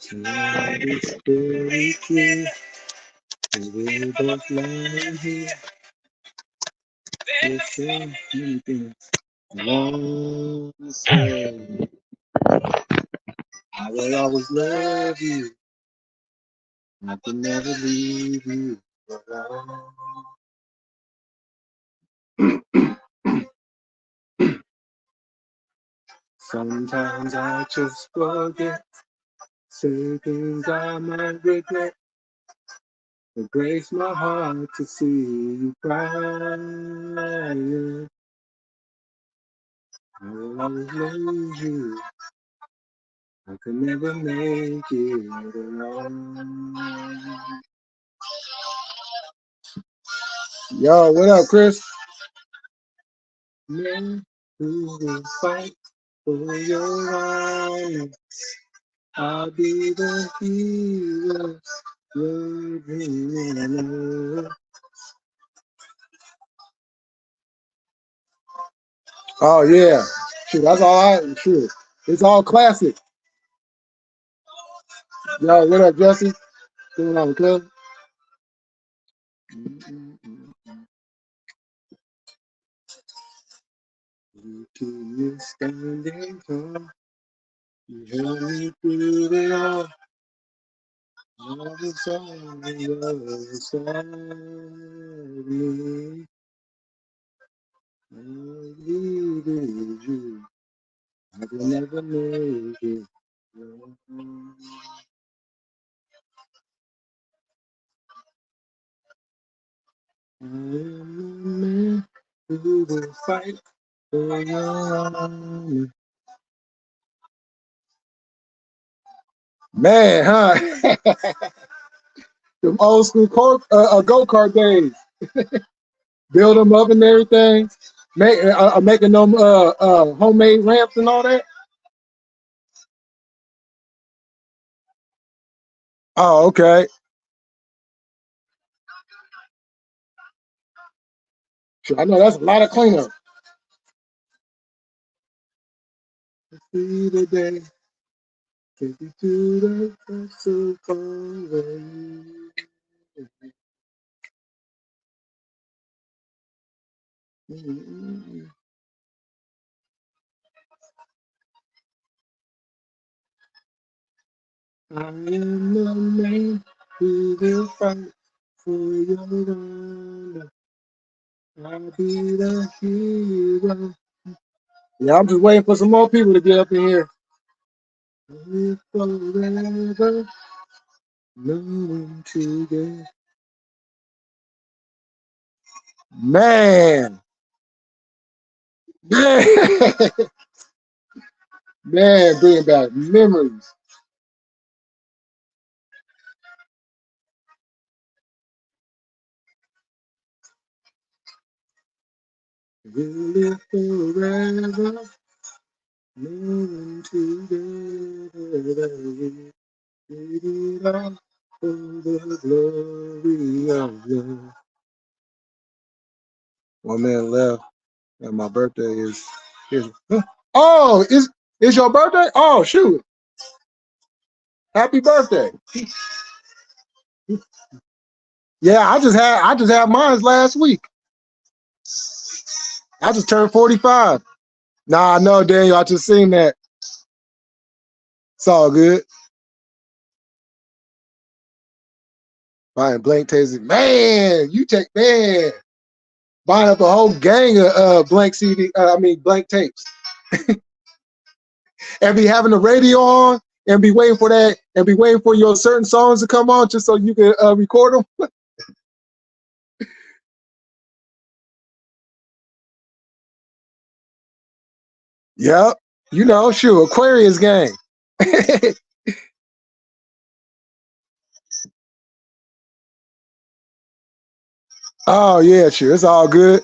Tonight is very clear, and we're both lying here. There's so many things I want to say. I will always love you. I can never leave you alone. Sometimes I just forget, say things I might regret. It breaks my heart to see you crying. I will always lose you. I could never make it alone. Yo, what up, Chris? Men who will fight for your honor. I'll be the hero you're dreaming of. Oh yeah, shoot, that's all I shoot. It's all classic. Yo, what up, Jesse? Going on, cuz? You keep me standing tall. You held me through it all. All the time you were beside me. I needed you. I could never make it. I am a man who will fight for your honor. Man, huh? Them old school go-kart days. Build them up and everything. Making them homemade ramps and all that. Oh, okay. Sure, I know that's a lot of cleanup. See the day, take you to the first so far away. I am the man who will fight for your honor. I'll be the hero. Yeah, I'm just waiting for some more people to get up in here. Live forever, knowing today. Man, man, man, bringing back memories. We live forever, knowing together. We did it all for the glory of love. One man left, and my birthday is. Oh, it's your birthday? Oh, shoot! Happy birthday! Yeah, I just had mine last week. I just turned 45. Nah, no, Daniel, I just seen that. It's all good. Buying blank tasing. Man, you take man. Buying up a whole gang of blank CD, blank tapes. And be having the radio on and be waiting for that and be waiting for your certain songs to come on just so you can record them. Yep. You know, sure, Aquarius gang. Oh yeah, sure. It's all good.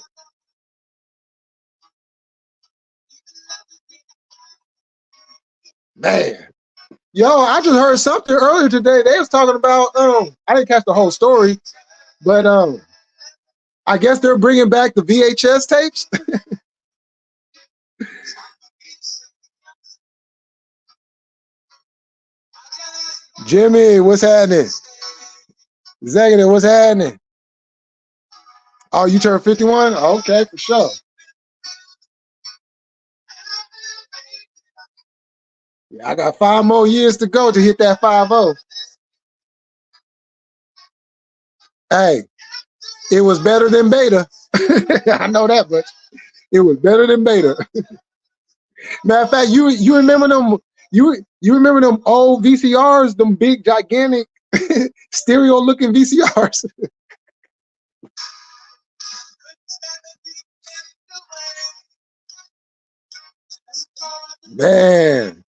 Man. Yo, I just heard something earlier today. They was talking about I didn't catch the whole story, but I guess they're bringing back the VHS tapes. Jimmy, what's happening? Executive, what's happening? Oh, you turned 51? Okay, for sure. Yeah, I got 5 more years to go to hit that 50. Hey, it was better than beta. I know that much. It was better than beta. Matter of fact, you remember them you remember them old VCRs, them big gigantic stereo looking VCRs? Man.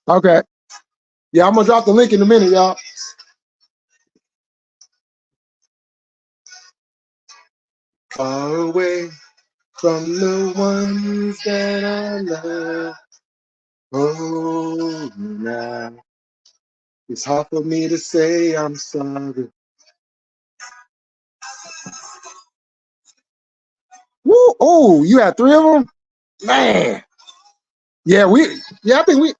Okay. Yeah, I'm gonna drop the link in a minute, y'all. Far away from the ones that I love. Oh, now it's hard for me to say I'm sorry. Woo! Oh, you had 3 of them, man. Yeah, I think we.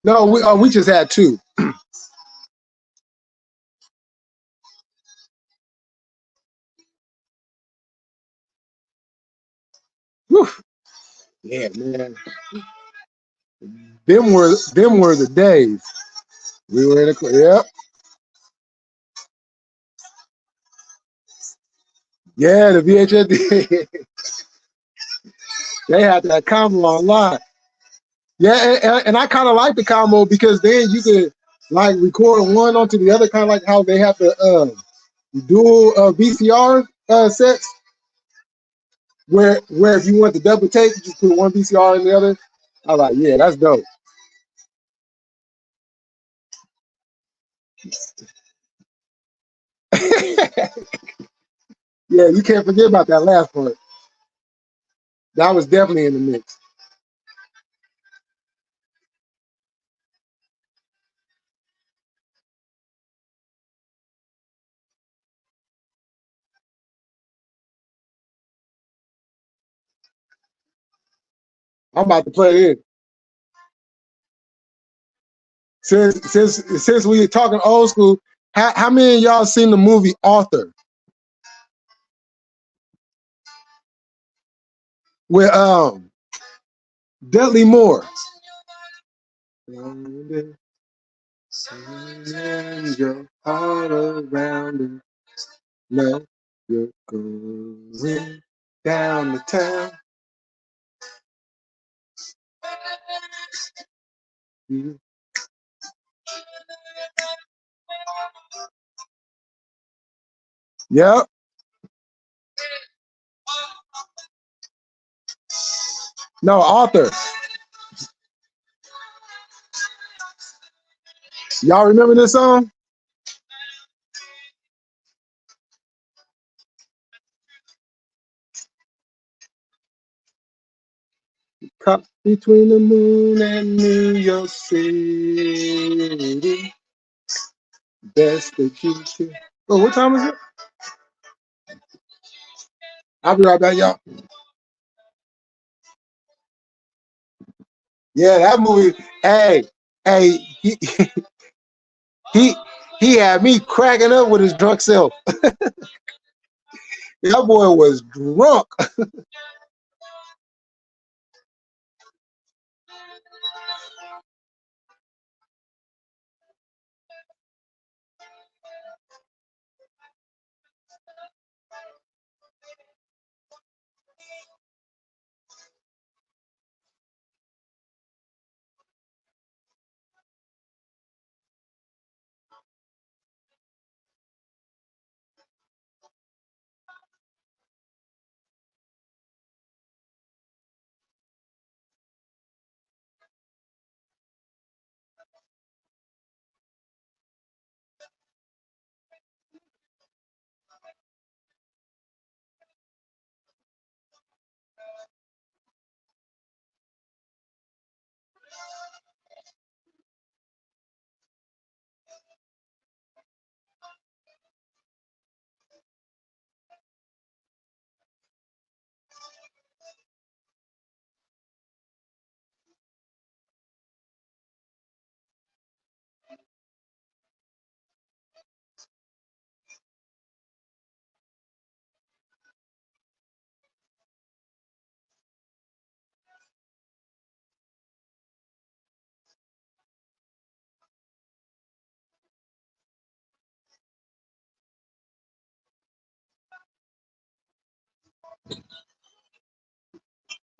No, we just had 2. Whew. Yeah, man. Them were the days. We were in the yep. Yeah, the VHS. They had that combo online. Yeah, and I kind of like the combo because then you could like record one onto the other, kind of like how they have the dual VCR sets, where if you want the double tape, you just put one VCR in the other. I was like, yeah, that's dope. Yeah, you can't forget about that last part. That was definitely in the mix. I'm about to play it. Since we talking old school, how many of y'all seen the movie Author with Dudley Moore? Send your heart around and know you're going down the town. Yep. No, Author. Y'all remember this song? Caught between the moon and New York City. Best that you can. Oh, what time is it? I'll be right back, y'all. Yeah, that movie. Hey, he he had me cracking up with his drunk self. That boy was drunk.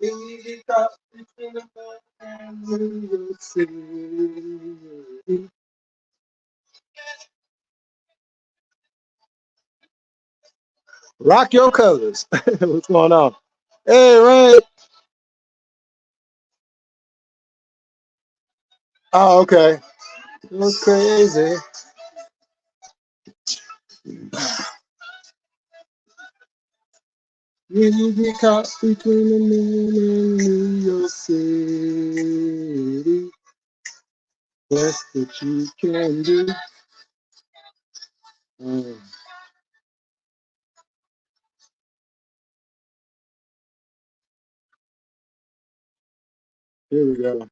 Easy top between the moon and New York City. Rock your colors. What's going on? Hey, Ray. Oh, okay. It was crazy. You get caught between the moon and New York City. Best that you can do. Mm, here we go.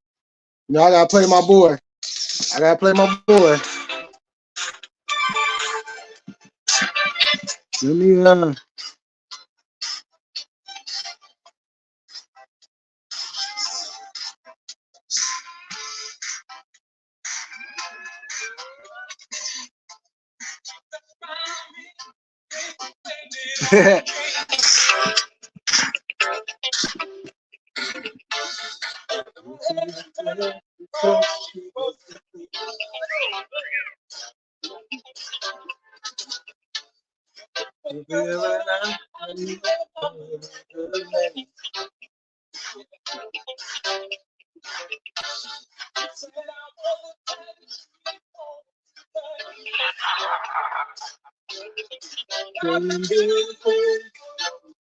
Now I gotta play my boy. I gotta play my boy. Let me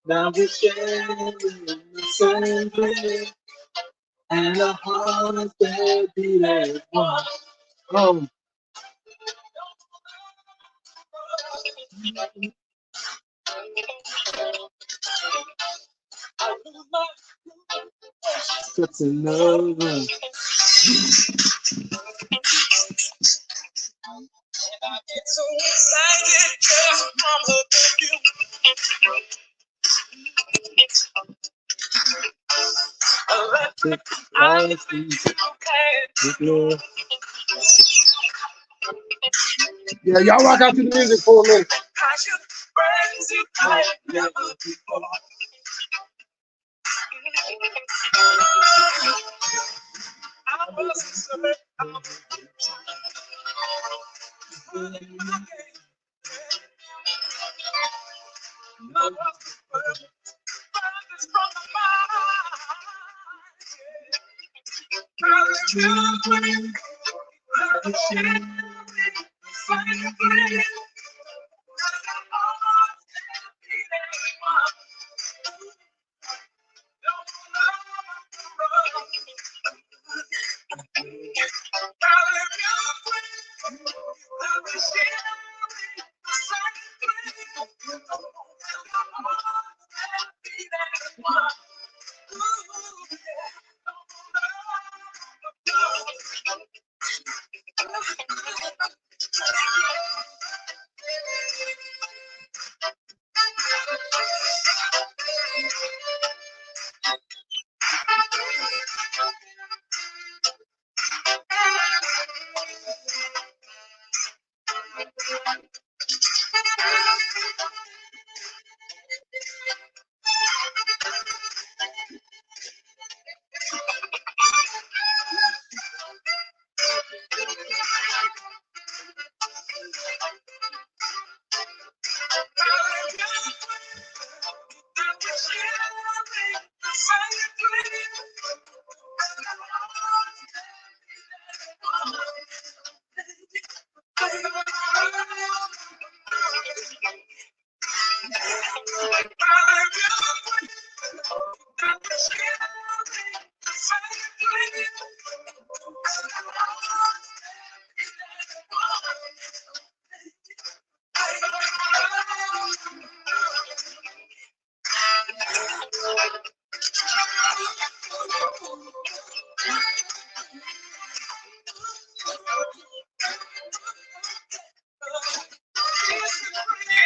now we're sharing the same place, and our hearts that beat as one. Oh, such another. Yeah, y'all rock out to the music for a minute.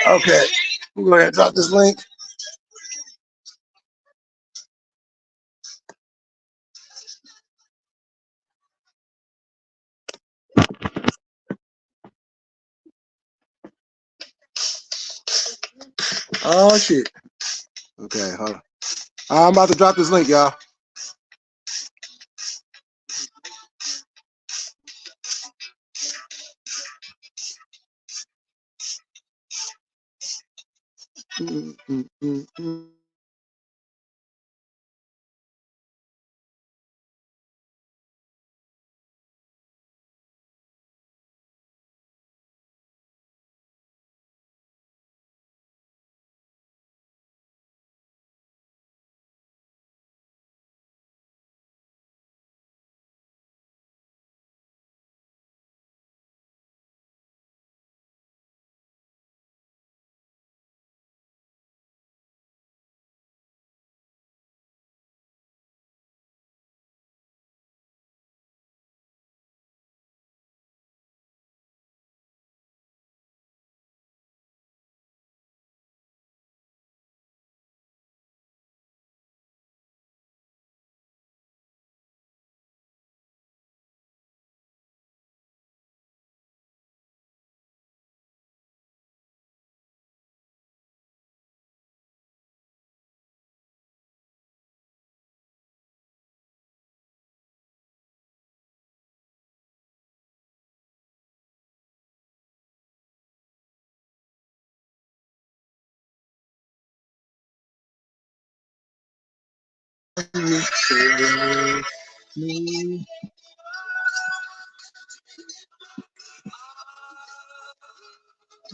Okay, we're going to drop this link. Oh, shit. Okay, hold on. I'm about to drop this link, y'all.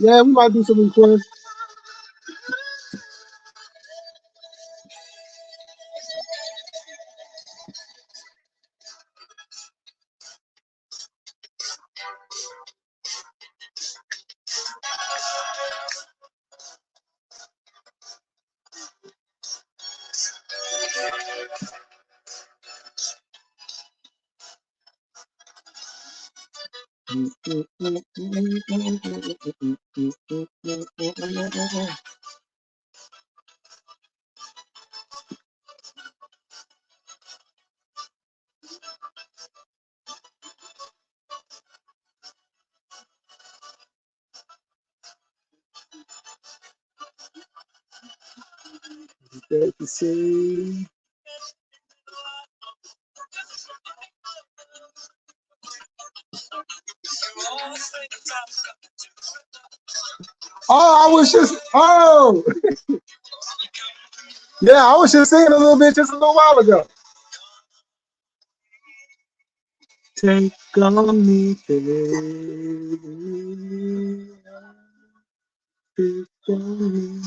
Yeah, we might do some requests. Oh, I was just yeah, I was just singing a little bit just a little while ago. Take on me, baby. Take on me.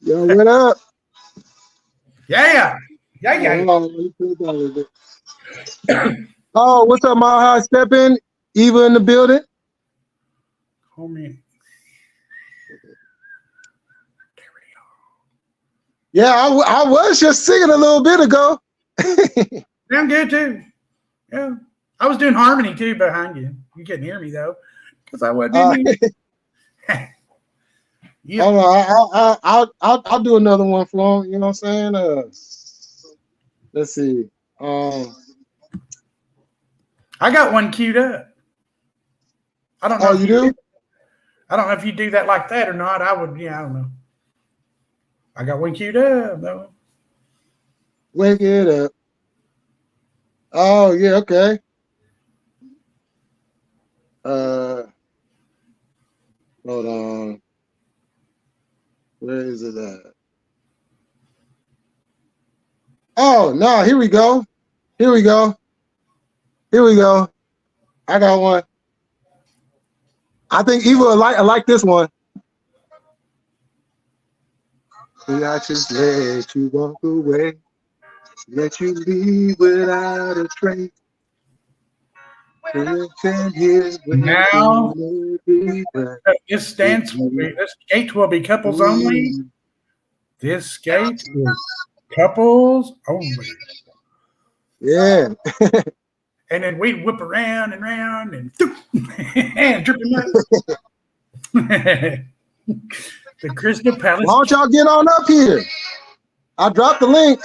Yo, what up? Yeah. Oh, what's up, Maha? Step in. Eva in the building. Homie. Yeah, I was just singing a little bit ago. I'm good too. Yeah. I was doing harmony too behind you. You couldn't hear me though, because I wasn't in Yeah. I'll do another one for him. You know what I'm saying? Let's see. I got one queued up. I don't know. Oh, you do? I don't know if you do that like that or not. I would. Yeah, I don't know. I got one queued up though. Wake it up. Oh yeah, okay. Hold on. Where is it at? Oh no, here we go. Here we go. Here we go. I got one. I think Eva I like this one. I just let you walk away, let you leave without a trace. Now, this dance will be, this skate will be couples only. This skate is couples only. Yeah. And then we whip around and round and dripping the Crystal Palace. Why don't y'all get on up here? I dropped the link.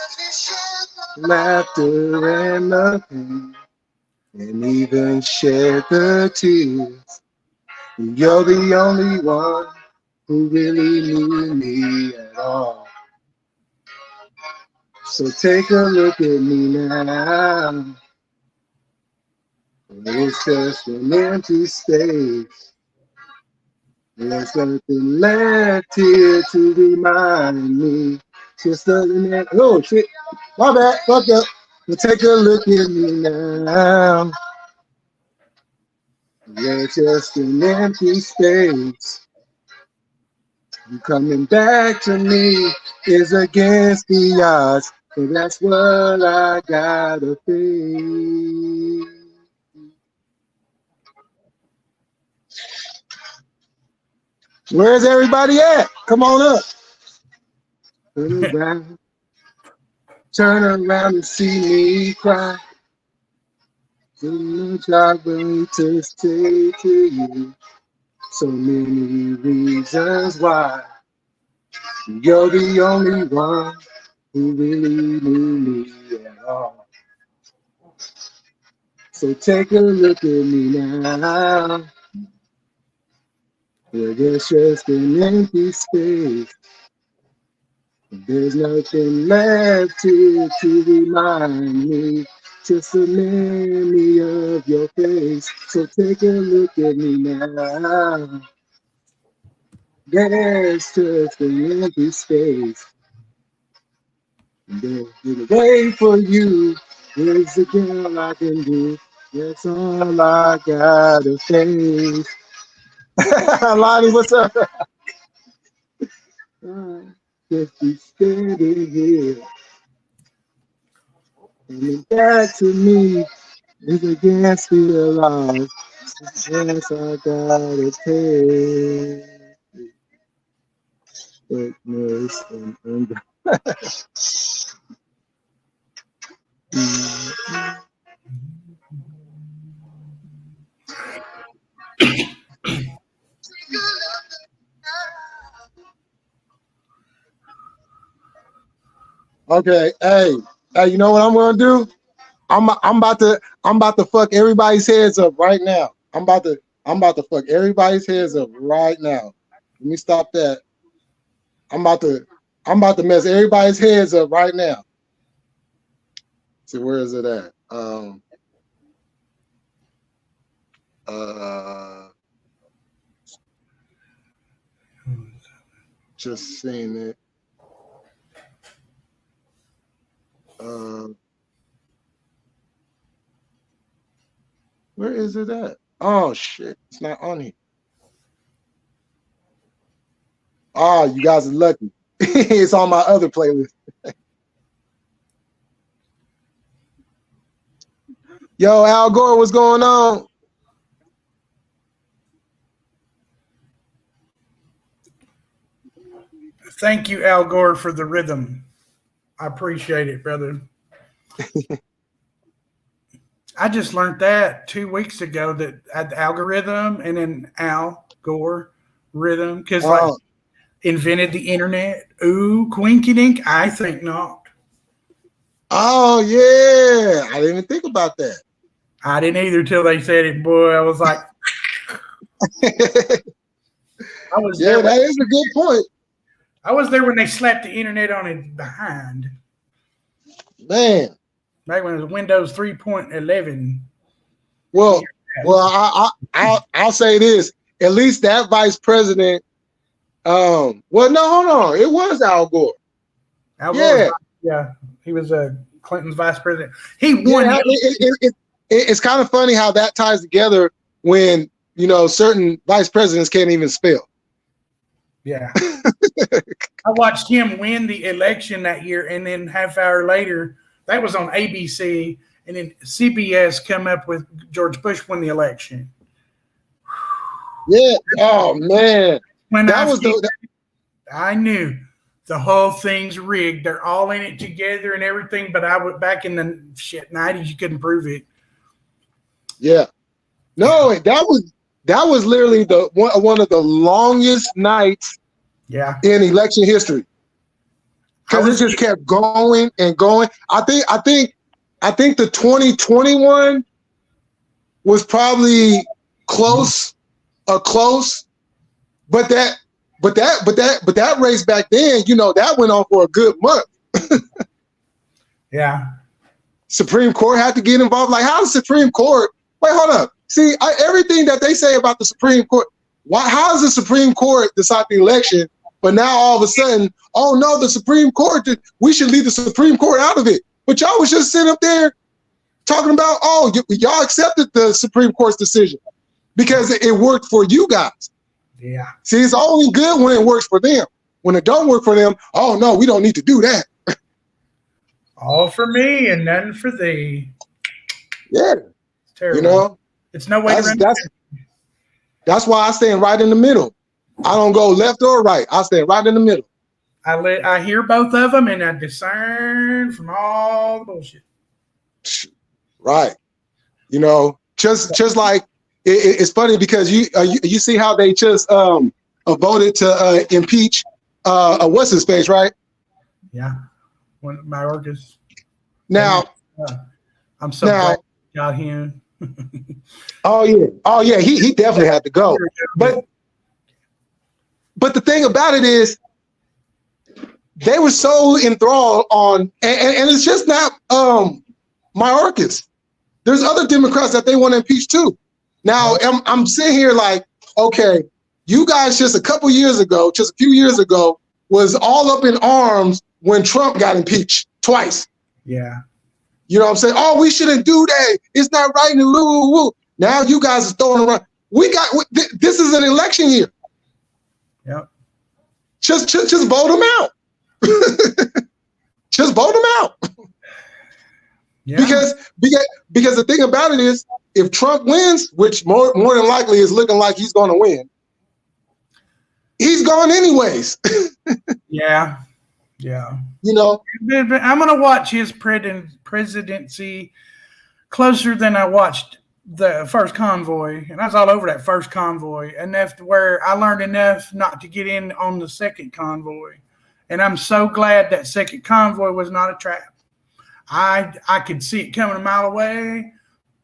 Laughter and nothing. and even shed the tears. You're the only one who really knew me at all. So take a look at me now. It's just an empty space. There's nothing left here to remind me. Just doesn't have, oh shit, my bad, fuck up. But take a look at me now. There's just an empty space. You coming back to me is against the odds, and that's what I gotta face. Where's everybody at? Come on up. Turn around and see me cry. So much I wait to say to you. So many reasons why. You're the only one who really knew me at all. So take a look at me now. Where there's just an empty space. There's nothing left to remind me. Just a memory of your face. So take a look at me now. There's just an empty space. And wait for you. There's a girl I can do. That's all I gotta face. Lonnie, what's up? Just be standing here. Coming back to me is against the laws. Yes, I gotta take witness and under. Okay, hey, you know what I'm gonna do? I'm about to fuck everybody's heads up right now. I'm about to fuck everybody's heads up right now. Let me stop that. I'm about to mess everybody's heads up right now. See, where is it at? Just seeing it. Where is it at? Oh shit, it's not on here. Oh, you guys are lucky. It's on my other playlist. Yo, Al Gore, what's going on? Thank you, Al Gore, for the rhythm. I appreciate it, brother. I just learned that 2 weeks ago, that the algorithm and then Al Gore rhythm, because like invented the internet. Ooh, quinky dink. I think not. Oh yeah, I didn't even think about that. I didn't either till they said it. Boy, I was like, that is a good point. I was there when they slapped the internet on it behind. Man. Back when it was Windows 3.11. Well, I'll say this. At least that vice president. Well, no, hold on. It was Al Gore. Al Gore, yeah, he was Clinton's vice president. He won. Yeah, it's kind of funny how that ties together when certain vice presidents can't even spell. Yeah. I watched him win the election that year, and then half hour later, that was on ABC, and then CBS come up with George Bush won the election. Yeah. Oh man. When I knew the whole thing's rigged. They're all in it together and everything. But I was back in the 90s. You couldn't prove it. Yeah. No, that was literally one of the longest nights. Yeah. In election history. Because it just kept going and going. I think the 2021 was probably close, but that race back then, that went on for a good month. Yeah. Supreme Court had to get involved. Like, how the Supreme Court? Wait, hold up. See, everything that they say about the Supreme Court. How does the Supreme Court decide the election? But now all of a sudden, oh no, the Supreme Court. We should leave the Supreme Court out of it. But y'all was just sitting up there talking about, oh, y'all accepted the Supreme Court's decision because it worked for you guys. Yeah. See, it's only good when it works for them. When it don't work for them, oh no, we don't need to do that. All for me and none for thee. Yeah. It's terrible. It's no way that's why I stand right in the middle. I don't go left or right. I stand right in the middle. I hear both of them and I discern from all the bullshit. Right. Just like it's funny because you see how they just voted to impeach what's his face, right? Yeah. Mayorkas. Now, I'm so glad you got him. Oh yeah, he definitely had to go. But the thing about it is, they were so enthralled on, and it's just not Mayorkas. There's other Democrats that they want to impeach too. Now I'm sitting here like, okay, you guys just a few years ago, was all up in arms when Trump got impeached twice. Yeah. You know what I'm saying? Oh, we shouldn't do that. It's not right. And woo. Now you guys are throwing around. This is an election year. Yep. Just vote them out. Just vote them out. Yeah. Because the thing about it is, if Trump wins, which more than likely is looking like he's going to win, he's gone anyways. Yeah. Yeah. I'm going to watch his presidency closer than I watched the first convoy. And I was all over that first convoy, enough to where I learned enough not to get in on the second convoy. And I'm so glad that second convoy was not a trap. I could see it coming a mile away,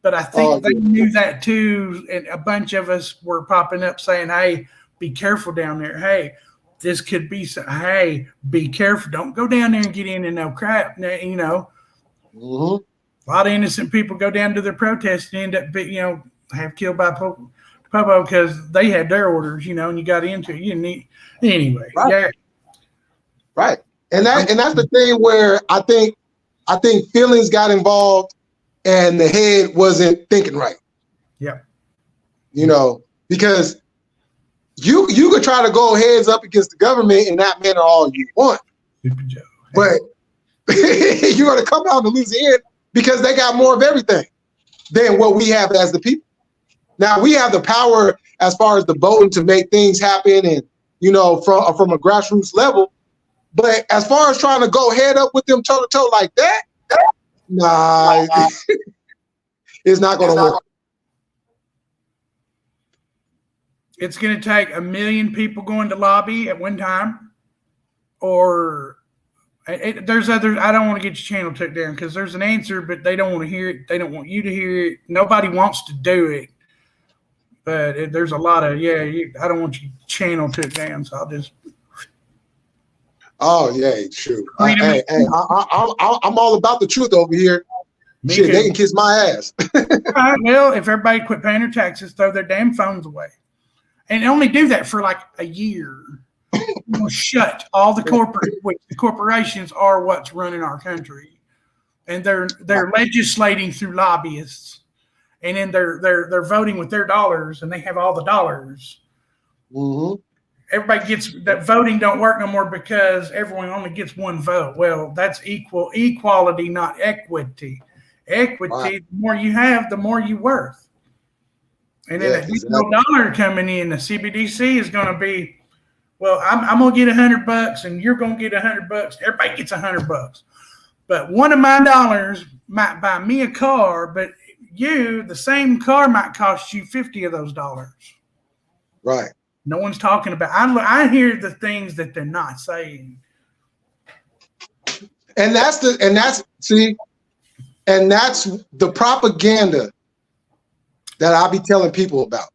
but I think they knew that too. And a bunch of us were popping up saying, hey, be careful down there. Hey, this could be so. Hey, be careful. Don't go down there and get into no crap. Mm-hmm. A lot of innocent people go down to their protest and end up, have killed by Popo because they had their orders, and you got into it. You didn't need anyway. Right. Yeah. Right. And that's the thing where I think feelings got involved and the head wasn't thinking right. Yeah. Because you could try to go heads up against the government in that manner all you want. But you're going to come out and lose the end because they got more of everything than what we have as the people. Now, we have the power as far as the voting to make things happen and, from a grassroots level. But as far as trying to go head up with them toe to toe like that, nah, it's not going to work. It's going to take 1 million people going to lobby at one time, or there's others. I don't want to get your channel took down because there's an answer, but they don't want to hear it. They don't want you to hear it. Nobody wants to do it, but there's a lot of I don't want your channel took down, so I'll just. Oh yeah, true. Hey, I'm all about the truth over here. Shit, they can kiss my ass. Well, if everybody quit paying their taxes, throw their damn phones away. And only do that for like a year. Shut all the corporations are what's running our country, and they're legislating through lobbyists, and then they're voting with their dollars, and they have all the dollars. Mm-hmm. Everybody gets that voting don't work no more because everyone only gets one vote. Well, that's equality, not equity. Equity, right. The more you have, the more you're worth. And then additional dollar coming in, the CBDC is going to be, well, I'm going to get $100 and you're going to get $100. Everybody gets $100. But one of my dollars might buy me a car, but the same car might cost you 50 of those dollars. Right. No one's talking about. I hear the things that they're not saying. And that's the propaganda that I be telling people about.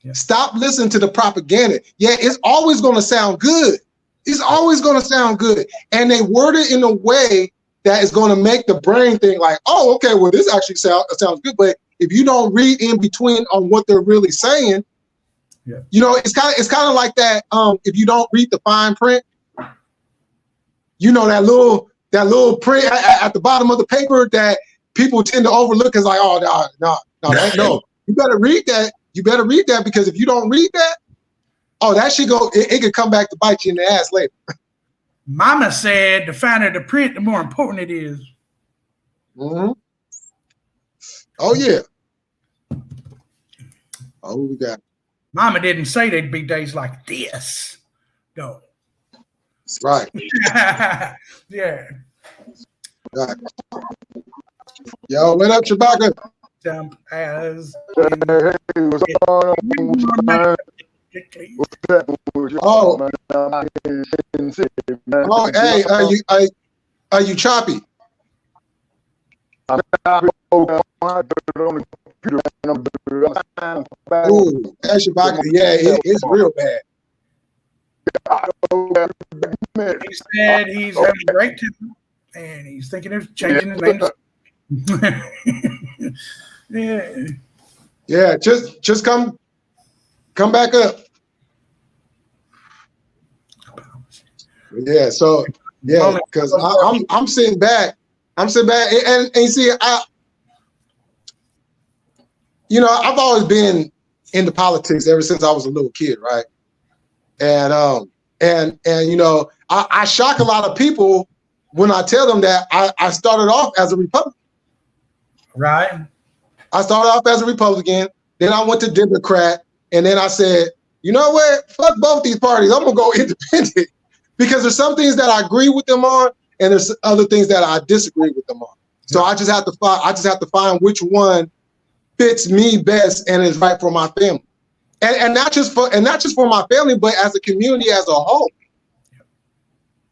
Yeah. Stop listening to the propaganda. Yeah, it's always going to sound good. It's always going to sound good. And they word it in a way that is going to make the brain think like, oh, okay, well, this actually sounds good. But if you don't read in between on what they're really saying, yeah. You know, it's kind of like that. If you don't read the fine print, you know, that little print at the bottom of the paper that people tend to overlook is like, oh, no. You better read that. You better read that, because if you don't read that, oh, that should go. It could come back to bite you in the ass later. Mama said the finer the print, the more important it is. Mm-hmm. Oh yeah. Oh, we got. Mama didn't say there'd be days like this. No. That's right. Yeah. Right. Yo, what up, Chewbacca? Dump as. Hey, what's going on, man? What's that? Oh. Oh, hey, are you choppy? Ooh, that's Chewbacca. Yeah, it's real bad. He said he's having a great time and he's thinking of changing his name. Yeah. Yeah, just come back up. Yeah, so yeah, because I'm sitting back. I'm sitting back and you see, I've always been into politics ever since I was a little kid, right? And I shock a lot of people when I tell them that I started off as a Republican. Right. I started off as a Republican, then I went to Democrat, and then I said, you know what? Fuck both these parties. I'm gonna go independent, because there's some things that I agree with them on, and there's other things that I disagree with them on. So I just have to find which one fits me best and is right for my family, and not just for my family, but as a community as a whole.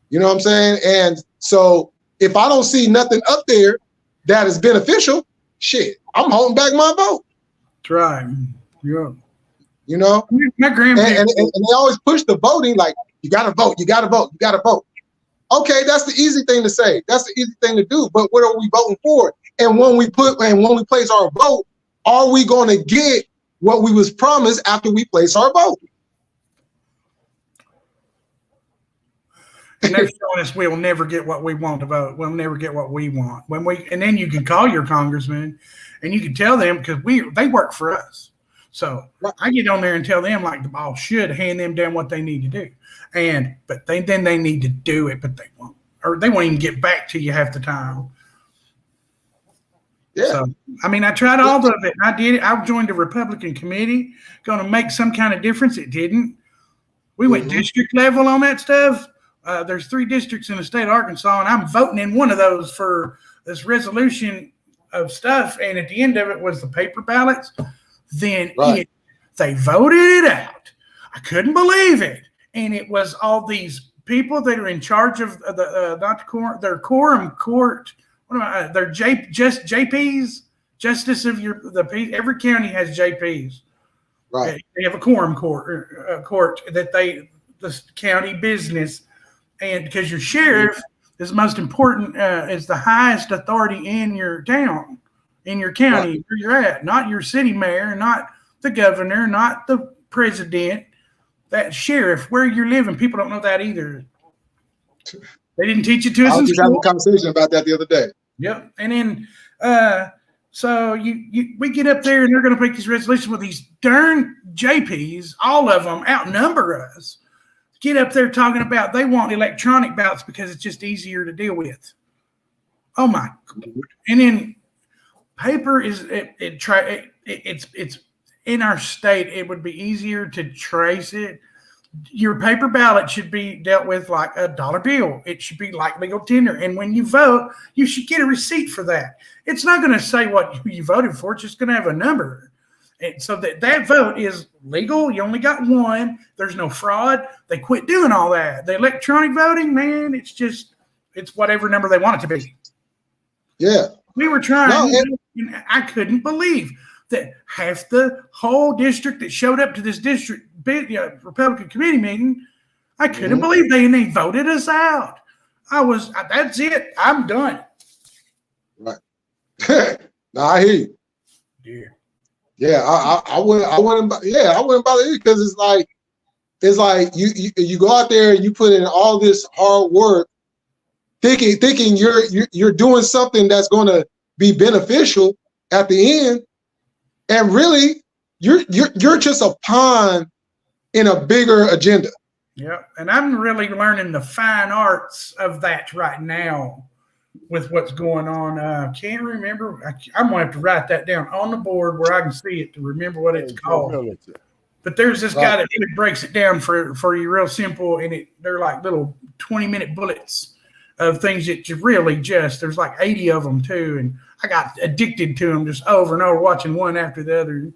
You know what I'm saying? And so if I don't see nothing up there that is beneficial, shit, I'm holding back my vote. That's right. Yeah. You know, my grandparents and they always push the voting like, you gotta vote, you gotta vote, you gotta vote. Okay, that's the easy thing to say. That's the easy thing to do. But what are we voting for? And when we place our vote, are we going to get what we was promised after we place our vote? And they're showing us we'll never get what we want to vote. We'll never get what we want. And then you can call your congressman and you can tell them, because they work for us. So I get on there and tell them like the boss should hand them down what they need to do. But then they need to do it, but they won't. Or they won't even get back to you half the time. Yeah. So, I mean, I tried all of it. I did it. I joined a Republican committee, going to make some kind of difference. It didn't. We went district level on that stuff. There's 3 districts in the state of Arkansas, and I'm voting in one of those for this resolution of stuff. And at the end of it was the paper ballots. Then they voted it out. I couldn't believe it. And it was all these people that are in charge of their quorum court. What am I? They're JPs, Justice of the Peace. Every county has JPs. Right. They have a quorum court that the county business. And because your sheriff is most important, is the highest authority in your town, in your county where you're at, not your city mayor, not the governor, not the president, that sheriff where you're living. People don't know that either. They didn't teach it to us. I was just having a conversation about that the other day. Yep. And then, so we get up there and they're going to make these resolutions with these darn JPs, all of them outnumber us. Get up there talking about they want electronic ballots because it's just easier to deal with. Oh my God. And then paper is it's in our state. It would be easier to trace it. Your paper ballot should be dealt with like a dollar bill. It should be like legal tender. And when you vote, you should get a receipt for that. It's not going to say what you voted for. It's just going to have a number. And so that vote is legal. You only got one. There's no fraud. They quit doing all that. The electronic voting, man, it's whatever number they want it to be. Yeah. We were trying, and I couldn't believe half the whole district that showed up to this district Republican committee meeting, I couldn't believe they voted us out. That's it. I'm done. Right. No, I hear you. Yeah, I wouldn't bother you because it's like you go out there and you put in all this hard work, thinking you're doing something that's going to be beneficial at the end, and really you're just a pawn in a bigger agenda. Yeah, and I'm really learning the fine arts of that right now with what's going on. Can't remember. I'm going to have to write that down on the board where I can see it to remember what it's called. But there's this guy that really breaks it down for you real simple, and they're like little 20-minute bullets of things that you really there's like 80 of them too, and I got addicted to them just over and over, watching one after the other.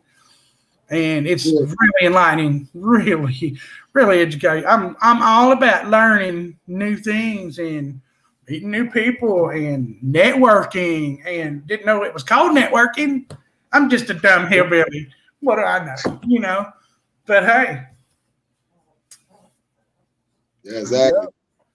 And it's really enlightening, really, really educating. I'm all about learning new things and meeting new people and networking, and didn't know it was called networking. I'm just a dumb hillbilly. What do I know? But hey. Yeah, exactly.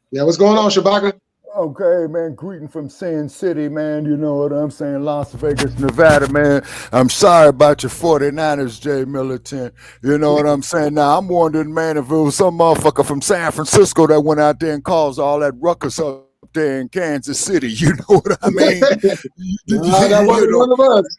Yeah, what's going on, Shabaka? Okay, man, greeting from Sin City, man. You know what I'm saying? Las Vegas, Nevada, man. I'm sorry about your 49ers, Jay Militant. You know what I'm saying? Now, I'm wondering, man, if it was some motherfucker from San Francisco that went out there and caused all that ruckus up there in Kansas City. You know what I mean? That wasn't one of us.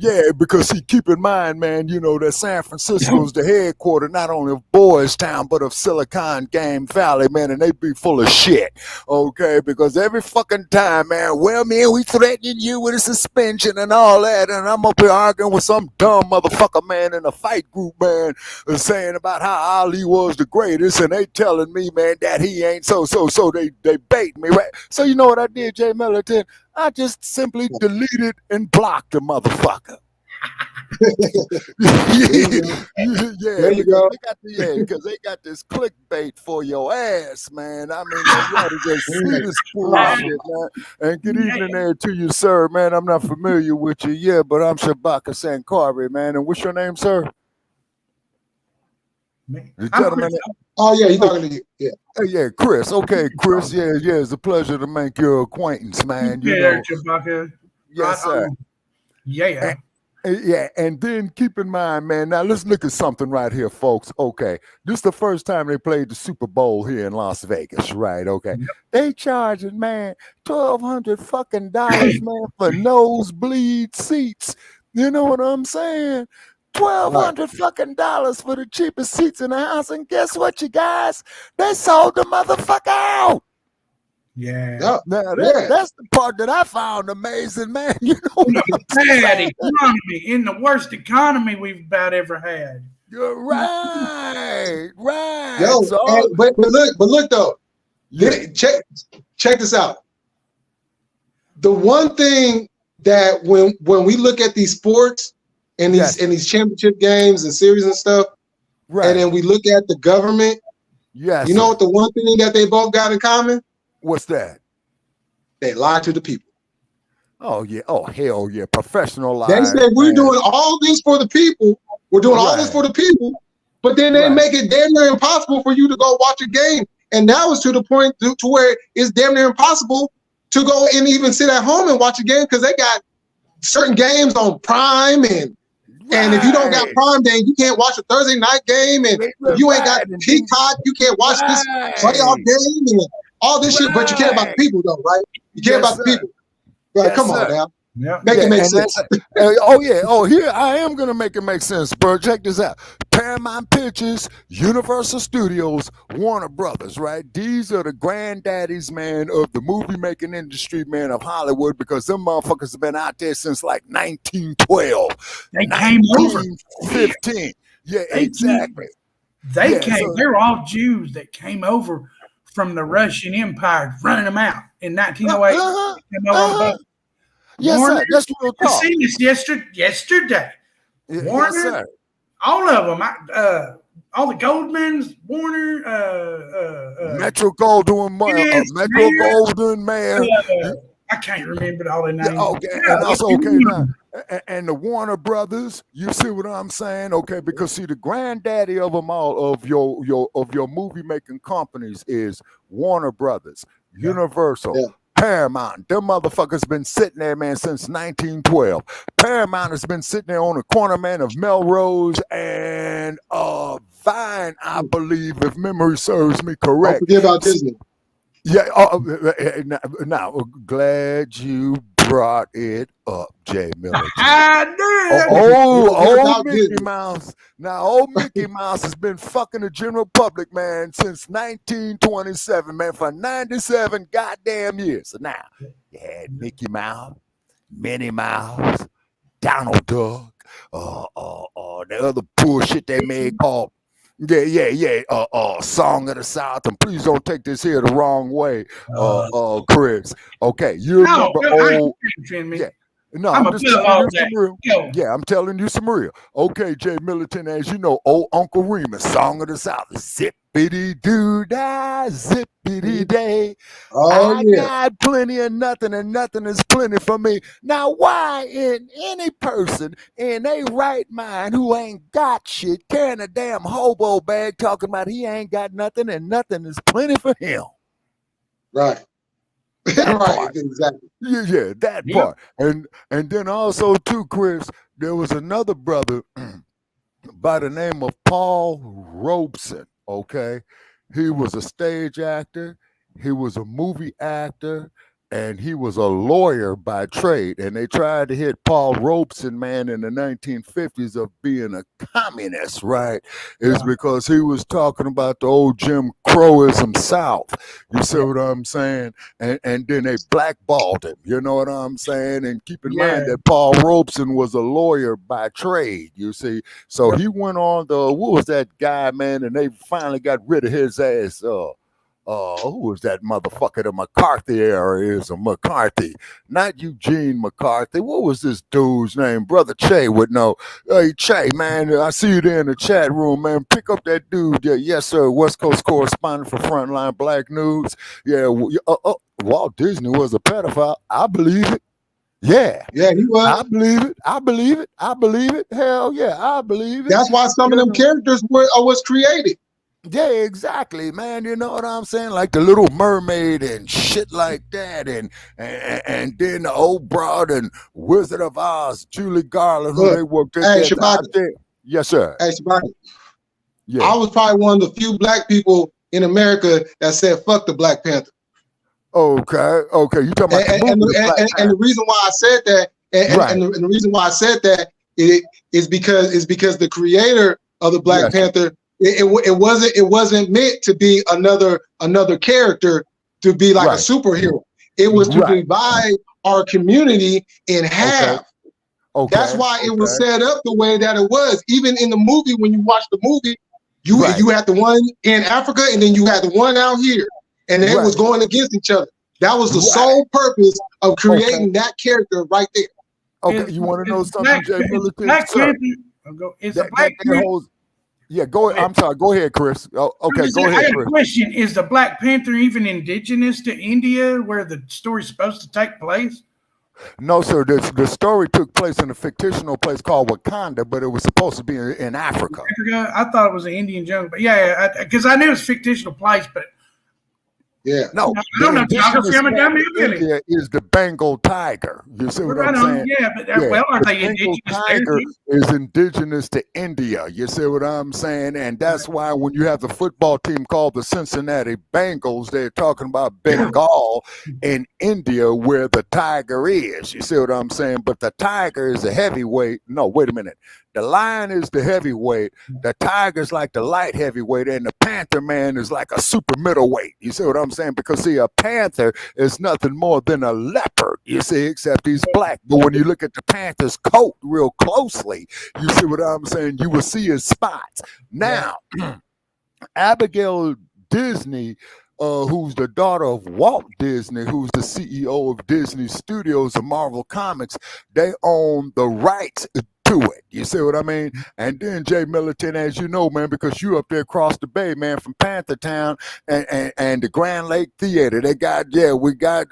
Yeah, because keep in mind, man, that San Francisco is the headquarters not only of Boys Town, but of Silicon Game Valley, man, and they be full of shit, okay? Because every fucking time, man, well, man, we threatening you with a suspension and all that, and I'm up here arguing with some dumb motherfucker, man, in a fight group, man, saying about how Ali was the greatest, and they telling me, man, that he ain't so they bait me, right? So you know what I did, Jay Militant? I just simply deleted and blocked the motherfucker. There you go. Because they got this clickbait for your ass, man. I mean, you ought to just see this bullshit, man. And good evening there to you, sir, man. I'm not familiar with you, but I'm Shabaka Sankari, man. And what's your name, sir? The gentleman. Oh yeah, he's talking to you. Yeah. Yeah, Chris. Okay, Chris. Yeah, it's a pleasure to make your acquaintance, man. You know. Chewbacca. Yes, sir. Yeah. And then keep in mind, man, now let's look at something right here, folks. Okay, this is the first time they played the Super Bowl here in Las Vegas, right? Okay. Yep. They charging, man, $1,200 fucking dollars, man, for nosebleed seats. You know what I'm saying? $1,200 fucking dollars for the cheapest seats in the house, and guess what, you guys? They sold the motherfucker out. Yeah. Now, that's the part that I found amazing, man. You know, bad economy, in the worst economy we've about ever had. You're right. Yo, so, but look though. Yeah. Check this out. The one thing that when we look at these sports and these championship games and series and stuff, right, and then we look at the government, you know what the one thing that they both got in common? What's that? They lie to the people. Oh yeah. Oh hell yeah. Professional lies. They said we're doing all this for the people. We're doing all this for the people, but then they make it damn near impossible for you to go watch a game. And now it's to the point to where it's damn near impossible to go and even sit at home and watch a game because they got certain games on Prime and if you don't got Prime Day, you can't watch a Thursday night game, and if you ain't got Peacock, you can't watch this playoff game and all this shit. But you care about the people, though, right? You care about the people. Like, come on now. Yeah. Make it make sense. Here I am gonna make it make sense, bro. Check this out. Paramount Pictures, Universal Studios, Warner Brothers, right? These are the granddaddies, man, of the movie making industry, man, of Hollywood, because them motherfuckers have been out there since like 1912. They came over. 15. Yeah, exactly. They're all Jews that came over from the Russian Empire, running them out in 1908. Yes, Warner, sir. That's real talk. I seen this yesterday. Warner, all of them, all the Goldmans, Warner, Metro Goldwyn, Metro Goldwyn, man. I can't remember all the Yeah, names. okay, Yeah, and also what you okay mean? now, and the Warner Brothers. You see what I'm saying? Okay, because see, the granddaddy of them all of your movie making companies is Warner Brothers, Yeah. Universal. Yeah. Paramount, them motherfuckers been sitting there, man, since 1912. Paramount has been sitting there on the corner, man, of Melrose and Vine, I believe, if memory serves me Don't correct. forget about Disney. Yeah. Now, glad you brought it up, Jay Miller. I knew that. Don't forget Old about Mickey Disney. Mouse. Now, old Mickey Mouse has been fucking the general public, man, since 1927, man, for 97 goddamn years. So now, you had Mickey Mouse, Minnie Mouse, Donald Duck, the other bullshit they made called Song of the South. And please don't take this here the wrong way, Chris. Okay, you No, remember I old? ain't defend me. Yeah. No, I'm I'm a just bit of telling all you that. some real. Yo, Yeah, I'm telling you some real. Okay, Jay Militant, as you know, old Uncle Remus, Song of the South, zippity doo dah, zippity day. Oh I yeah. got plenty of nothing, and nothing is plenty for me. Now, why in any person in a right mind who ain't got shit carrying a damn hobo bag talking about he ain't got nothing and nothing is plenty for him? Right. That Right. part. Exactly. Yeah, that Yep. part. And then also too, Chris, there was another brother by the name of Paul Robeson. Okay, he was a stage actor, he was a movie actor, and he was a lawyer by trade. And they tried to hit Paul Robeson, man, in the 1950s of being a communist, right? Is Yeah. because he was talking about the old Jim Crowism South. You see what I'm saying? And then they blackballed him. You know what I'm saying? And keep in Yeah. mind that Paul Robeson was a lawyer by trade. You see, so Yep. he went on the what was that guy, man? And they finally got rid of his ass. Who was that motherfucker? The McCarthy era is a McCarthy, not Eugene McCarthy. What was this dude's name? Brother Che would know. Hey Che, man, I see you there in the chat room, man. Pick up that dude. Yeah, yes, sir. West Coast correspondent for Frontline Black News. Yeah, Walt Disney was a pedophile. I believe it. Yeah. Yeah, he was. I believe it. I believe it. I believe it. Hell yeah, I believe it. That's why some of them characters was created. Yeah, exactly, man. You know what I'm saying? Like the Little Mermaid and shit like that, and then the old broad and Wizard of Oz, Julie Garland, who Look, they worked at hey, that time. Shabaka. Yes, sir. Hey, Shabaka. Yeah. I was probably one of the few black people in America that said fuck the Black Panther. Okay. You talking about the movie, the Black And the reason why I said that, and the reason why I said that is because the creator of the Black Panther, it wasn't meant to be another character to be like a superhero. It was to divide our community in half. Okay. That's why it was set up the way that it was. Even in the movie, when you watch the movie, you had the one in Africa and then you had the one out here, and they was going against each other. That was the sole purpose of creating that character right there. Okay, you want to know something, Jay Militant? Black Panther. Is the Black Panther? Yeah, go ahead. I'm sorry. Go ahead, Chris. Oh, okay, go ahead, I got Chris. a question. Is the Black Panther even indigenous to India, where the story's supposed to take place? No, sir. The story took place in a fictional place called Wakanda, but it was supposed to be in Africa. I thought it was an Indian jungle, but yeah, because I knew it was a fictional place, but no, I don't know geography. I'm a dumb hillbilly. India is the Bengal tiger. You see what I'm saying? Yeah, but well, are they indigenous there tiger too? is indigenous to India. You see what I'm saying? And that's why when you have the football team called the Cincinnati Bengals, they're talking about Bengal in India where the tiger is. You see what I'm saying? But the tiger is a heavyweight. No, wait a minute. The lion is the heavyweight, the tiger's like the light heavyweight, and the panther, man, is like a super middleweight. You see what I'm saying? Because, see, a panther is nothing more than a leopard, you see, except he's black. But when you look at the panther's coat real closely, you see what I'm saying? You will see his spots. Now, Abigail Disney, who's the daughter of Walt Disney, who's the CEO of Disney Studios and Marvel Comics, they own the rights to it. You see what I mean? And then Jay Militant, as you know, man, because you up there across the bay, man, from Panther Town and the Grand Lake Theater, we got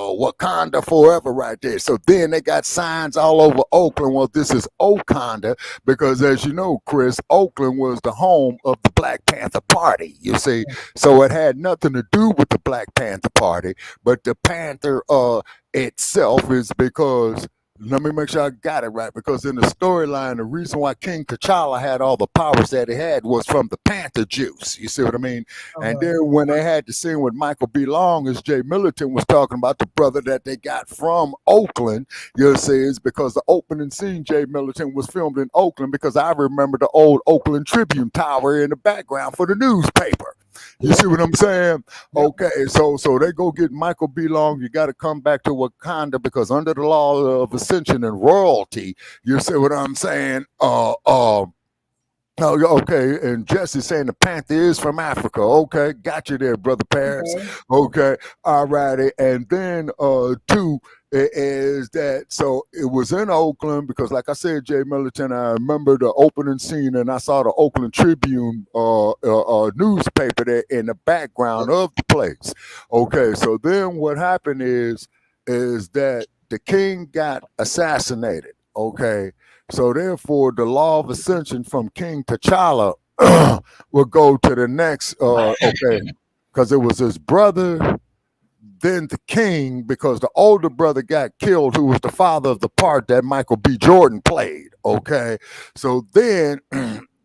Wakanda Forever right there. So then they got signs all over Oakland. Well, this is Oakanda because, as you know, Chris, Oakland was the home of the Black Panther Party. You see, so it had nothing to do with the Black Panther Party, but the Panther itself is because. Let me make sure I got it right, because in the storyline, the reason why King T'Challa had all the powers that he had was from the Panther juice. You see what I mean? And then when they had the scene with Michael B. Long, as Jay Militant was talking about, the brother that they got from Oakland, you see, is because the opening scene, Jay Militant, was filmed in Oakland, because I remember the old Oakland Tribune Tower in the background for the newspaper. You see what I'm saying? Okay, so they go get Michael B. Long. You got to come back to Wakanda because under the law of ascension and royalty, you see what I'm saying? Okay, and Jesse saying the Panther is from Africa. Okay, got you there, Brother Paris. Okay, all righty. And then two is that, so it was in Oakland because, like I said, Jay Militant, I remember the opening scene and I saw the Oakland Tribune newspaper there in the background of the place. Okay, so then what happened is that the king got assassinated. Okay. So therefore, the law of ascension from King T'Challa will go to the next, because it was his brother, then the king, because the older brother got killed, who was the father of the part that Michael B. Jordan played, okay? So then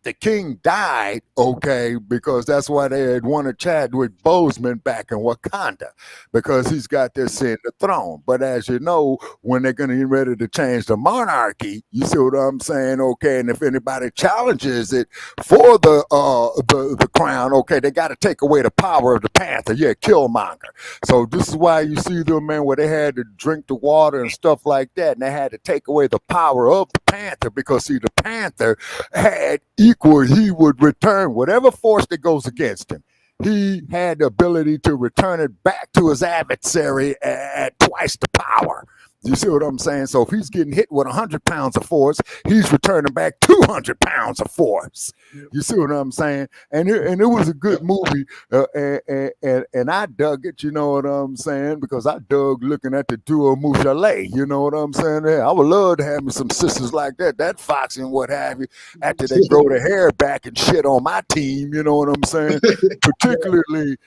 the king died, okay, because that's why they had wanted Chadwick Boseman back in Wakanda, because he's got this in the throne. But as you know, when they're going to get ready to change the monarchy, you see what I'm saying, okay, and if anybody challenges it for the crown, okay, they got to take away the power of the Panther, Killmonger. So this is why you see them, man, where they had to drink the water and stuff like that, and they had to take away the power of the Panther, because see, the Panther had he would return whatever force that goes against him. He had the ability to return it back to his adversary at twice the power. You see what I'm saying? So if he's getting hit with 100 pounds of force, he's returning back 200 pounds of force. You see what I'm saying? And it was a good movie, and I dug it. You know what I'm saying? Because I dug looking at the duo Mouchalet. You know what I'm saying? I would love to have me some sisters like that Fox and what have you, after they grow their hair back and shit on my team. You know what I'm saying? Particularly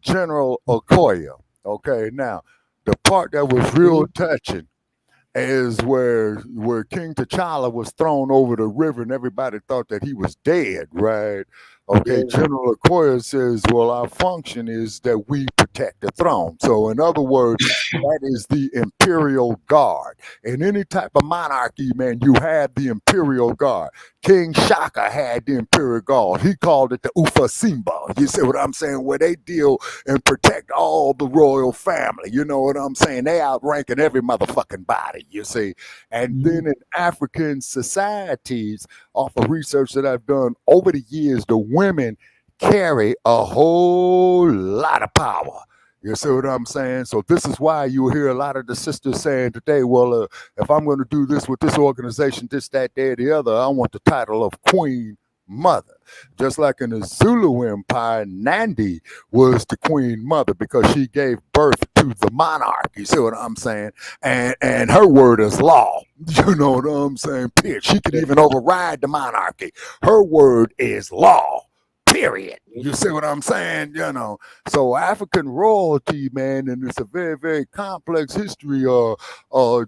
General Okoye. Okay, now. The part that was real touching is where King T'Challa was thrown over the river and everybody thought that he was dead, right? Okay, General Okoye says, well, our function is that we protect the throne. So in other words, that is the Imperial Guard. In any type of monarchy, man, you have the Imperial Guard. King Shaka had the Imperial Guard. He called it the Ufasimba. You see what I'm saying? Where they deal and protect all the royal family. You know what I'm saying? They outranking every motherfucking body, you see. And then in African societies, off of research that I've done over the years, the women carry a whole lot of power. You see what I'm saying? So this is why you hear a lot of the sisters saying today, well, if I'm going to do this with this organization, this, that, there, the other, I want the title of Queen Mother. Just like in the Zulu Empire, Nandi was the Queen Mother because she gave birth to the monarch. You see what I'm saying? And her word is law. You know what I'm saying? Period. She could even override the monarchy. Her word is law. Period. You see what I'm saying? You know, so African royalty, man, and it's a very, very complex history,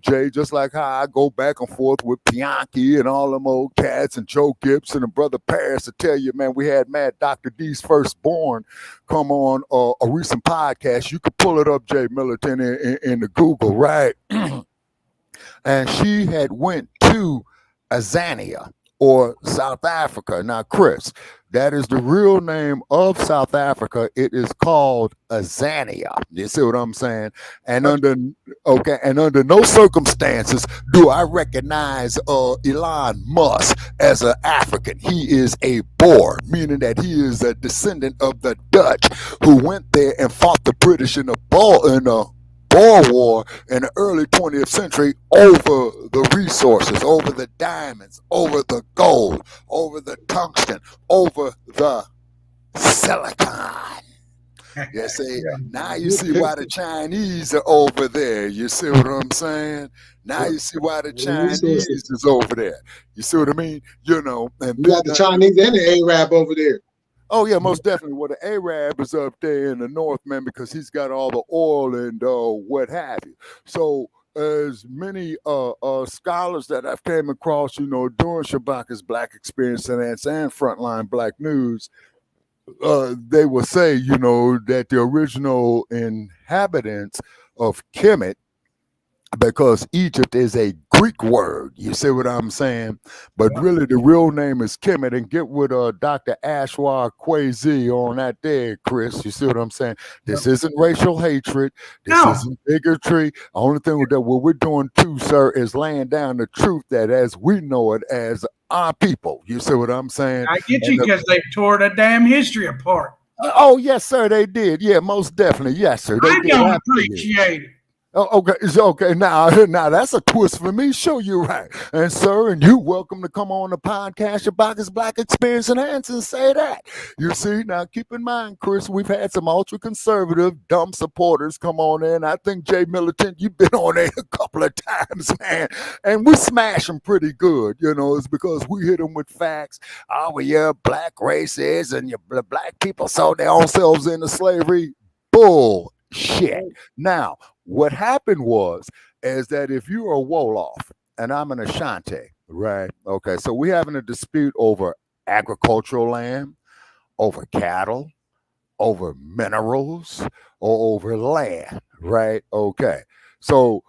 Jay, just like how I go back and forth with Bianchi and all them old cats and Joe Gibson and Brother Paris to tell you, man, we had Mad Dr. D's Firstborn come on a recent podcast. You could pull it up, Jay Militant, in the Google, right? And she had went to Azania, or South Africa. Now, Chris, that is the real name of South Africa. It is called Azania. You see what I'm saying? And under no circumstances do I recognize Elon Musk as an African. He is a Boer, meaning that he is a descendant of the Dutch who went there and fought the British in a Boer War in the early 20th century over the resources, over the diamonds, over the gold, over the tungsten, over the silicon. You see, now you see why the Chinese are over there. You see what I'm saying? Now you see why the Chinese is over there. You see what I mean? You know, and you got the Chinese and the Arab over there. Oh yeah, most definitely. Well, the Arab is up there in the north, man, because he's got all the oil and what have you. So as many scholars that I've came across, you know, during Shabaka's Black Experience and Frontline Black News, they will say, you know, that the original inhabitants of Kemet, because Egypt is a Greek word, you see what I'm saying? But really the real name is Kemet. And get with Dr. Ashwa Kwesi on that there, Chris. You see what I'm saying? This isn't racial hatred. This isn't bigotry. Only thing that what we're doing too, sir, is laying down the truth that as we know it as our people. You see what I'm saying? I get you, because they tore the damn history apart. Oh, yes, sir, they did. Yeah, most definitely. Yes, sir. I don't appreciate it. Oh, okay, it's okay. Now that's a twist for me. Show you right, and sir, and you welcome to come on the podcast about his Black Experience and say that. You see, now keep in mind, Chris, we've had some ultra conservative, dumb supporters come on in. I think Jay Militant, you've been on there a couple of times, man, and we smash them pretty good. You know, it's because we hit them with facts. Oh, well, yeah, black races and your black people sold their own selves into slavery. Bullshit. Now, what happened is that if you're a Wolof and I'm an Ashanti, right? Okay, so we're having a dispute over agricultural land, over cattle, over minerals, or over land, right? Okay, so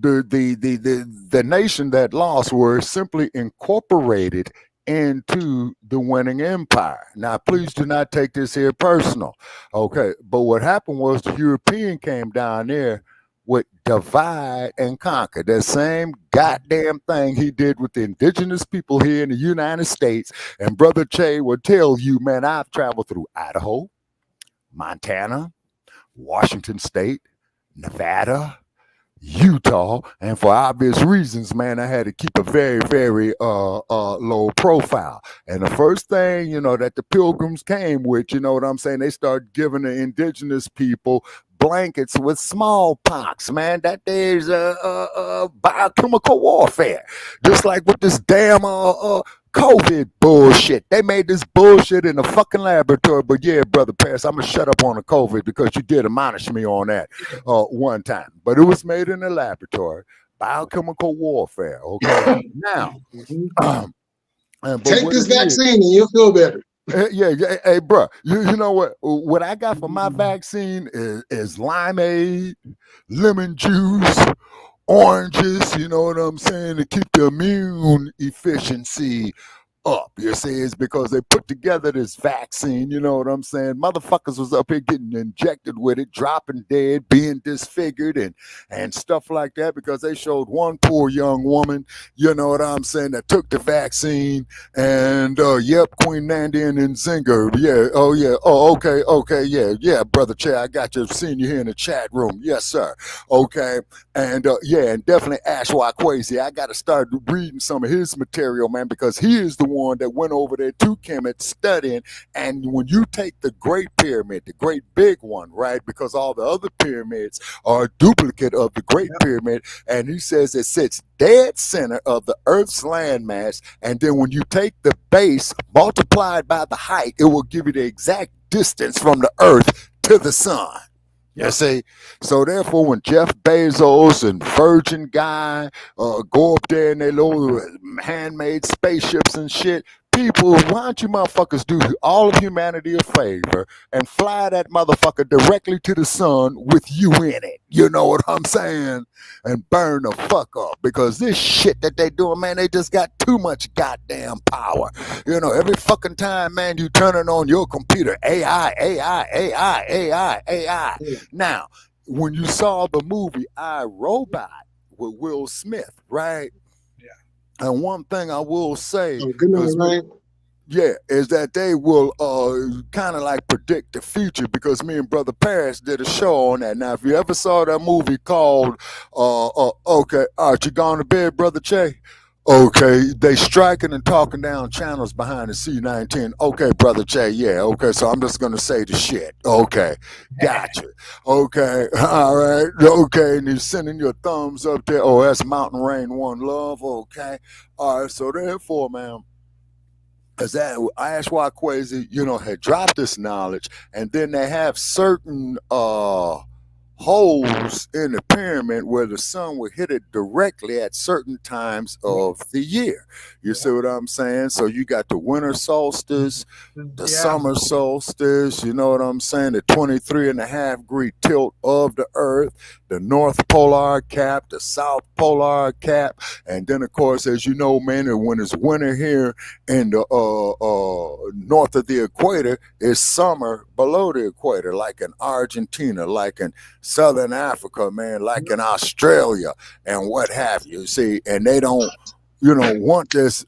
the nation that lost were simply incorporated into the winning empire. Now, please do not take this here personal, okay? But what happened was the European came down there with divide and conquer. That same goddamn thing he did with the indigenous people here in the United States. And Brother Che will tell you, man, I've traveled through Idaho, Montana, Washington State, Nevada, Utah, and for obvious reasons, man, I had to keep a very, very low profile. And the first thing, you know, that the Pilgrims came with, you know what I'm saying, they started giving the indigenous people blankets with smallpox, man. That is biochemical warfare, just like with this damn COVID bullshit. They made this bullshit in the fucking laboratory. But yeah, Brother Paris, I'm gonna shut up on the COVID because you did admonish me on that one time. But it was made in the laboratory. Biochemical warfare. Okay. Now, take this vaccine and you'll feel better. Yeah, hey, bro. You know what? What I got for my vaccine is limeade, lemon juice, oranges, you know what I'm saying, to keep the immune efficiency up. You see, it's because they put together this vaccine, you know what I'm saying? Motherfuckers was up here getting injected with it, dropping dead, being disfigured and stuff like that, because they showed one poor young woman, you know what I'm saying, that took the vaccine, and yep, Queen Nandy and Nzinga, yeah, oh yeah, oh okay, yeah, Brother Che, I got you, seen you here in the chat room, yes sir, okay, and yeah, and definitely Ashwa Kwesi, I got to start reading some of his material, man, because he is the one that went over there to Kemet studying. And when you take the Great Pyramid, the great big one, right, because all the other pyramids are a duplicate of the Great Pyramid, and he says it sits dead center of the Earth's landmass, and then when you take the base multiplied by the height, it will give you the exact distance from the Earth to the sun. You see, so therefore, when Jeff Bezos and Virgin Guy go up there in their little handmade spaceships and shit, people, why don't you motherfuckers do all of humanity a favor and fly that motherfucker directly to the sun with you in it? You know what I'm saying? And burn the fuck up, because this shit that they doing, man, they just got too much goddamn power. You know, every fucking time, man, you turn it on your computer, AI. Yeah. Now, when you saw the movie I, Robot with Will Smith, right? Yeah. And one thing I will say, good night, Ryan. is that they will kind of like predict the future, because me and Brother Paris did a show on that. Now, if you ever saw that movie called okay, all right, you gone to bed, Brother Che? Okay, they striking and talking down channels behind the C-19. Okay, Brother Che, yeah, okay, so I'm just gonna say the shit. Okay, gotcha. Okay, all right, okay, and he's sending your thumbs up there. Oh, that's Mountain Rain One Love, okay. All right, so therefore, man, because that Ashwa Kwesi, had dropped this knowledge, and then they have certain holes in the pyramid where the sun would hit it directly at certain times of the year. You see what I'm saying? So you got the winter solstice, the summer solstice, you know what I'm saying? The 23.5 degree tilt of the earth, the north polar cap, the south polar cap, and then of course, as you know, man, when it's winter here in the north of the equator, it's summer below the equator, like in Argentina, like in Southern Africa, man, like in Australia and what have you. See, and they don't, want this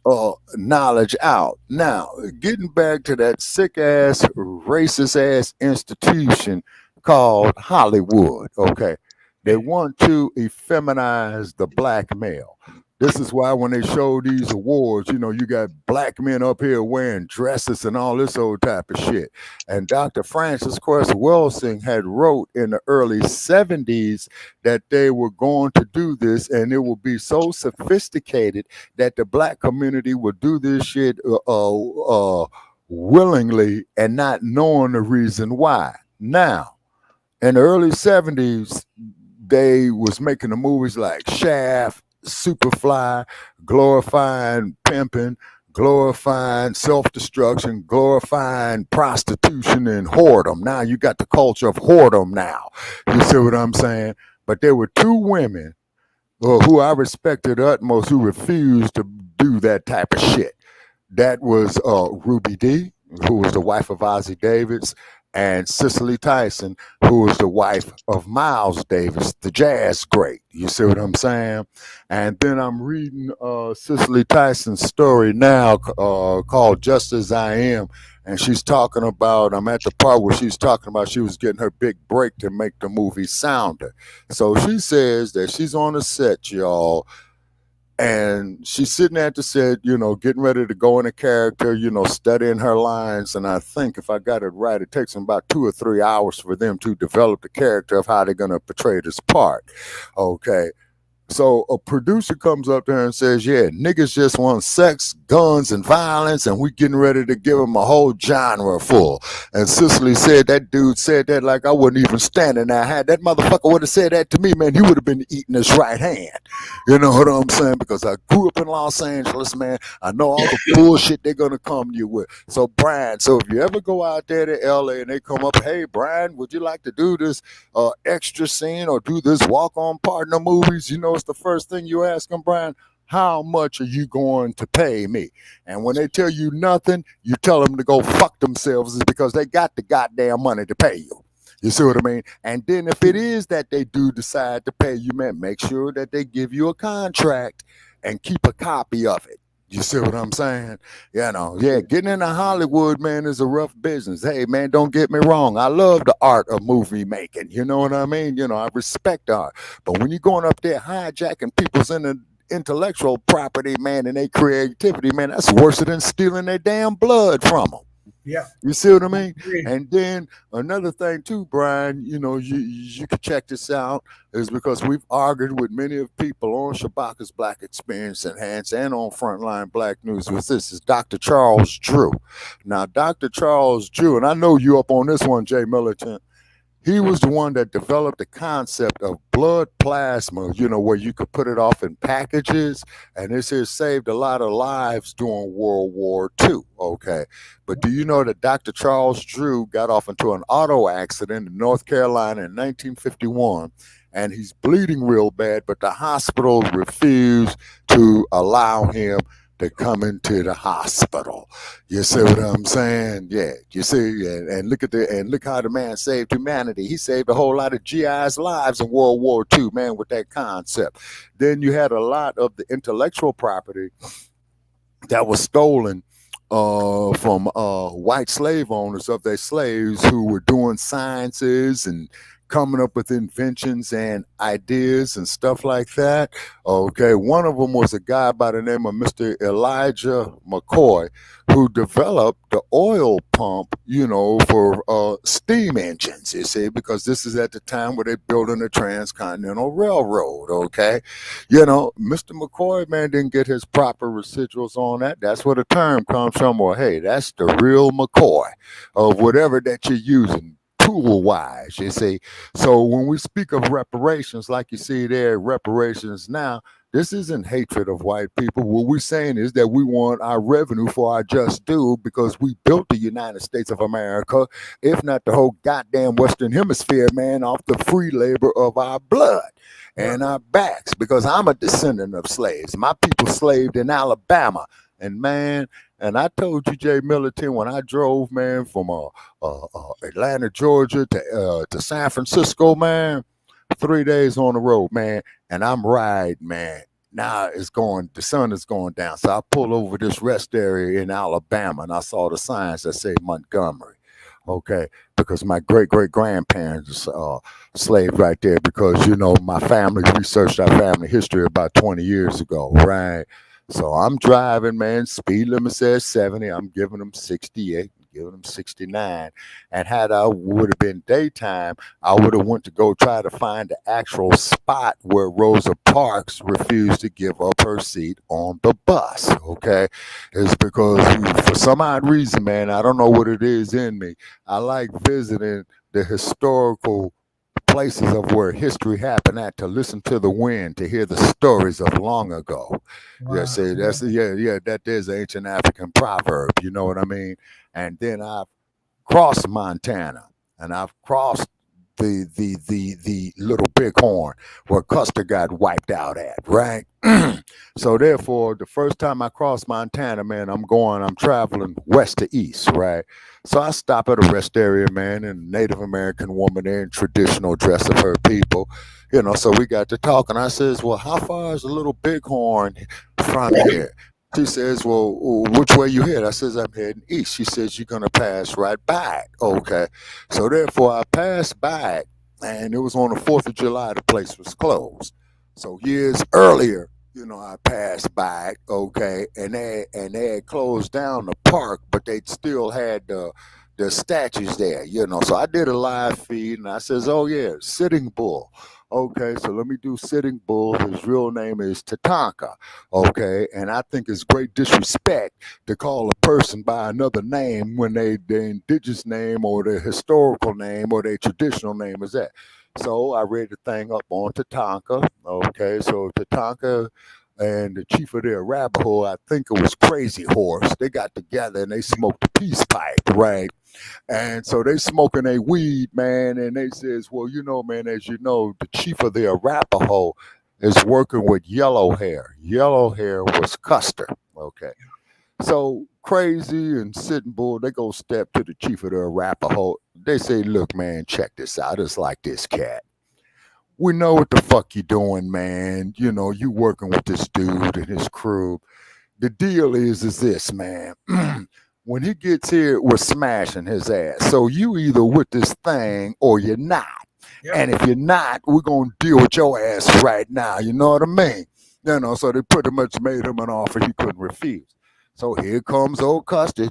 knowledge out. Now, getting back to that sick ass, racist ass institution called Hollywood, okay, they want to effeminize the black male. This is why when they show these awards, you got black men up here wearing dresses and all this old type of shit. And Dr. Francis Cress Welsing had wrote in the early 70s that they were going to do this, and it will be so sophisticated that the black community would do this shit willingly and not knowing the reason why. Now, in the early 70s, they was making the movies like Shaft, Superfly, glorifying pimping, glorifying self-destruction, glorifying prostitution and whoredom. Now you got the culture of whoredom now. You see what I'm saying? But there were two women who I respected utmost who refused to do that type of shit. That was Ruby Dee, who was the wife of Ossie Davis, and Cicely Tyson, who was the wife of Miles Davis, the jazz great. You see what I'm saying? And then I'm reading Cicely Tyson's story now called Just As I Am. And she's talking about, I'm at the part where she's talking about she was getting her big break to make the movie Sounder. So she says that she's on the set, y'all, and she's sitting at the set, getting ready to go in a character, studying her lines. And I think if I got it right, it takes them about 2 or 3 hours for them to develop the character of how they're going to portray this part. Okay. So a producer comes up there and says, yeah, niggas just want sex, guns, and violence, and we getting ready to give them a whole genre full. And Cicely said, that dude said that like I wasn't even standing there. Had that motherfucker would have said that to me, man, he would have been eating his right hand. You know what I'm saying? Because I grew up in Los Angeles, man. I know all the bullshit they're going to come to you with. So, Brian, if you ever go out there to LA and they come up, hey, Brian, would you like to do this extra scene or do this walk-on part in the movies? It's the first thing you ask them, Brian, how much are you going to pay me? And when they tell you nothing, you tell them to go fuck themselves, is because they got the goddamn money to pay you. You see what I mean? And then if it is that they do decide to pay you, man, make sure that they give you a contract and keep a copy of it. You see what I'm saying? Getting into Hollywood, man, is a rough business. Hey, man, don't get me wrong. I love the art of movie making. You know what I mean? I respect art. But when you're going up there hijacking people's intellectual property, man, and their creativity, man, that's worse than stealing their damn blood from them. Yeah. You see what I mean? And then another thing too, Brian, you can check this out, is because we've argued with many of people on Shabaka's Black Experience Enhanced and on Frontline Black News with this is Dr. Charles Drew. Now, Dr. Charles Drew, and I know you up on this one, Jay Militant, he was the one that developed the concept of blood plasma, where you could put it off in packages. And this has saved a lot of lives during World War II. Okay. But do you know that Dr. Charles Drew got off into an auto accident in North Carolina in 1951? And he's bleeding real bad, but the hospital refused to allow him to come into the hospital. You see what I'm saying? Yeah, you see, and look how the man saved humanity. He saved a whole lot of GIs' lives in World War II, man, with that concept. Then you had a lot of the intellectual property that was stolen from white slave owners of their slaves who were doing sciences and coming up with inventions and ideas and stuff like that. Okay, one of them was a guy by the name of Mr. Elijah McCoy, who developed the oil pump, for steam engines, you see, because this is at the time where they're building the Transcontinental Railroad, okay? Mr. McCoy, man, didn't get his proper residuals on that. That's where the term comes from, or hey, that's the real McCoy of whatever that you're using. Tool wise, you see. So when we speak of reparations, like you see there, reparations now, this isn't hatred of white people. What we're saying is that we want our revenue for our just due because we built the United States of America, if not the whole goddamn Western Hemisphere, man, off the free labor of our blood and our backs. Because I'm a descendant of slaves. My people slaved in Alabama. And man, and I told you, Jay Militant, when I drove, man, from Atlanta, Georgia to San Francisco, man, 3 days on the road, man, and I'm riding, man. Now the sun is going down. So I pull over this rest area in Alabama, and I saw the signs that say Montgomery. Okay, because my great-great-grandparents slaved right there because, my family researched our family history about 20 years ago, right? So I'm driving, man. Speed limit says 70. I'm giving them 68, giving them 69. And had I would have been daytime, I would have went to go try to find the actual spot where Rosa Parks refused to give up her seat on the bus. Okay, it's because for some odd reason, man, I don't know what it is in me. I like visiting the historical places of where history happened at, to listen to the wind, to hear the stories of long ago. Wow. That is an ancient African proverb, you know what I mean? And then I've crossed Montana, and I've crossed the Little Bighorn where Custer got wiped out at, right? So therefore, the first time I crossed Montana, man, I'm traveling west to east, right? So I stop at a rest area, man, and a Native American woman there in traditional dress of her people, so we got to talking. I says, well, how far is the Little Bighorn from here? She says, well, which way you headed? I says, I'm heading east. She says, you're going to pass right by it. Okay. So therefore, I passed by it, and it was on the 4th of July. The place was closed. So years earlier, I passed by it, okay, and they had closed down the park, but they still had the statues there, So I did a live feed, and I says, oh, yeah, Sitting Bull. Okay, so let me do Sitting Bull. His real name is Tatanka. Okay, and I think it's great disrespect to call a person by another name when their indigenous name or their historical name or their traditional name is that. So I read the thing up on Tatanka. Okay, so Tatanka and the chief of the Arapaho, I think it was Crazy Horse, they got together and they smoked a peace pipe, right? And so they smoking a weed, man, and they says, well, man, as you know, the chief of the Arapaho is working with Yellow Hair. Yellow Hair was Custer, okay? So Crazy and Sitting Bull, they go step to the chief of the Arapaho. They say, look, man, check this out. It's like this, cat. We know what the fuck you doing, man. You working with this dude and his crew. The deal is this, man. When he gets here, we're smashing his ass. So you either with this thing or you're not. Yep. And if you're not, we're going to deal with your ass right now. You know what I mean? So they pretty much made him an offer he couldn't refuse. So here comes old Custer.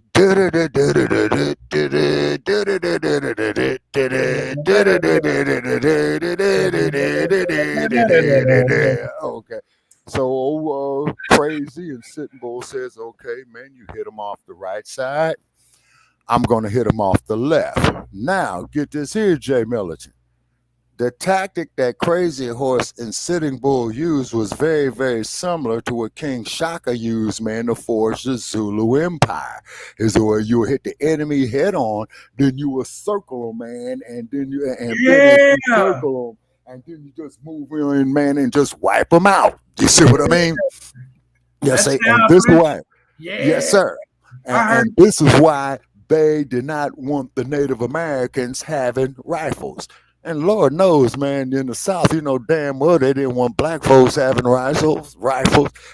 Okay. So Crazy and Sitting Bull says, okay, man, you hit him off the right side. I'm going to hit him off the left. Now, get this here, Jay Militant. The tactic that Crazy Horse and Sitting Bull used was very, very similar to what King Shaka used, man, to forge the Zulu Empire. Is where you hit the enemy head on, then you will circle them, man, and then you circle them, and then you just move in, man, and just wipe them out. You see what I mean? Yes, and this is why. Yeah. Yes, sir. And this is why they did not want the Native Americans having rifles. And Lord knows, man, in the South, you know damn well they didn't want black folks having rifles,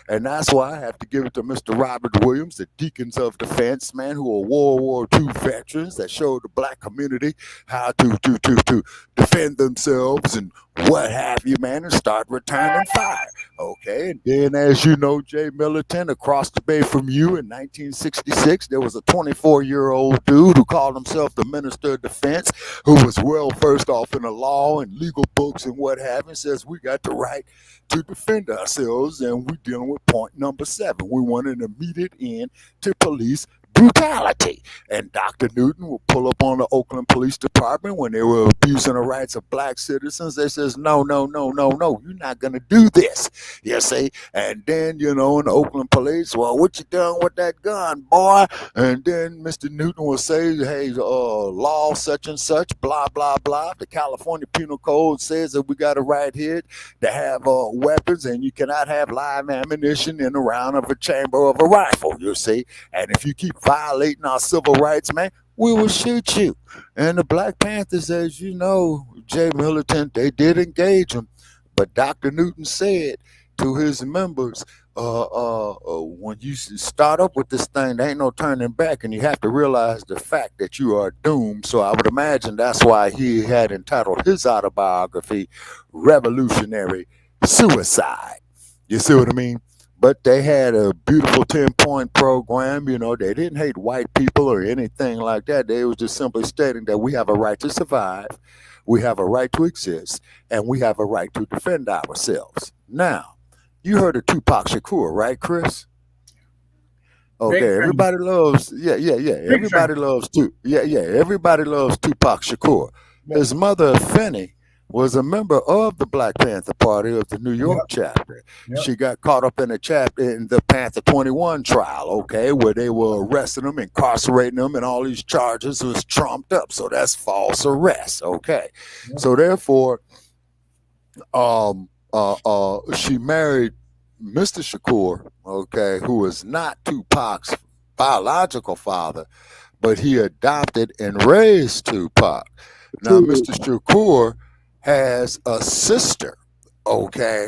and that's why I have to give it to Mr. Robert Williams, the Deacons of Defense, man, who are World War II veterans that showed the black community how to defend themselves and what have you, man, and start returning fire. Okay, and then as you know, Jay Militant, across the bay from you in 1966, there was a 24-year-old dude who called himself the Minister of Defense, who was well versed off in the law and legal books and what have you, says we got the right to defend ourselves, and we're dealing with point number 7. We want an immediate end to police brutality. And Dr. Newton will pull up on the Oakland Police Department when they were abusing the rights of black citizens. They says, no, you're not going to do this. You see? And then, you know, in the Oakland Police, well, what you done with that gun, boy? And then Mr. Newton will say, hey, law such and such, blah, blah, blah. The California Penal Code says that we got a right here to have weapons, and you cannot have live ammunition in the round of a chamber of a rifle, you see? And if you keep violating our civil rights, man, we will shoot you. And the Black Panthers, as you know, Jay Militant, they did engage him. But Dr. Newton said to his members, when you start up with this thing, there ain't no turning back, and you have to realize the fact that you are doomed. So I would imagine that's why he had entitled his autobiography, Revolutionary Suicide. You see what I mean? But they had a beautiful 10-point program. You know, they didn't hate white people or anything like that. They was just simply stating that we have a right to survive, we have a right to exist, and we have a right to defend ourselves. Now, you heard of Tupac Shakur, right, Chris? Okay, everybody loves, everybody loves everybody loves Tupac Shakur. His mother, Fanny, was a member of the Black Panther Party of the New York chapter. She got caught up in a chapter in the Panther 21 trial, okay, where they were arresting them, incarcerating them, and all these charges was trumped up. So that's false arrest, okay. So therefore, she married Mr. Shakur, okay, who was not Tupac's biological father, but he adopted and raised Tupac. Now, Mr. Shakur has a sister, okay,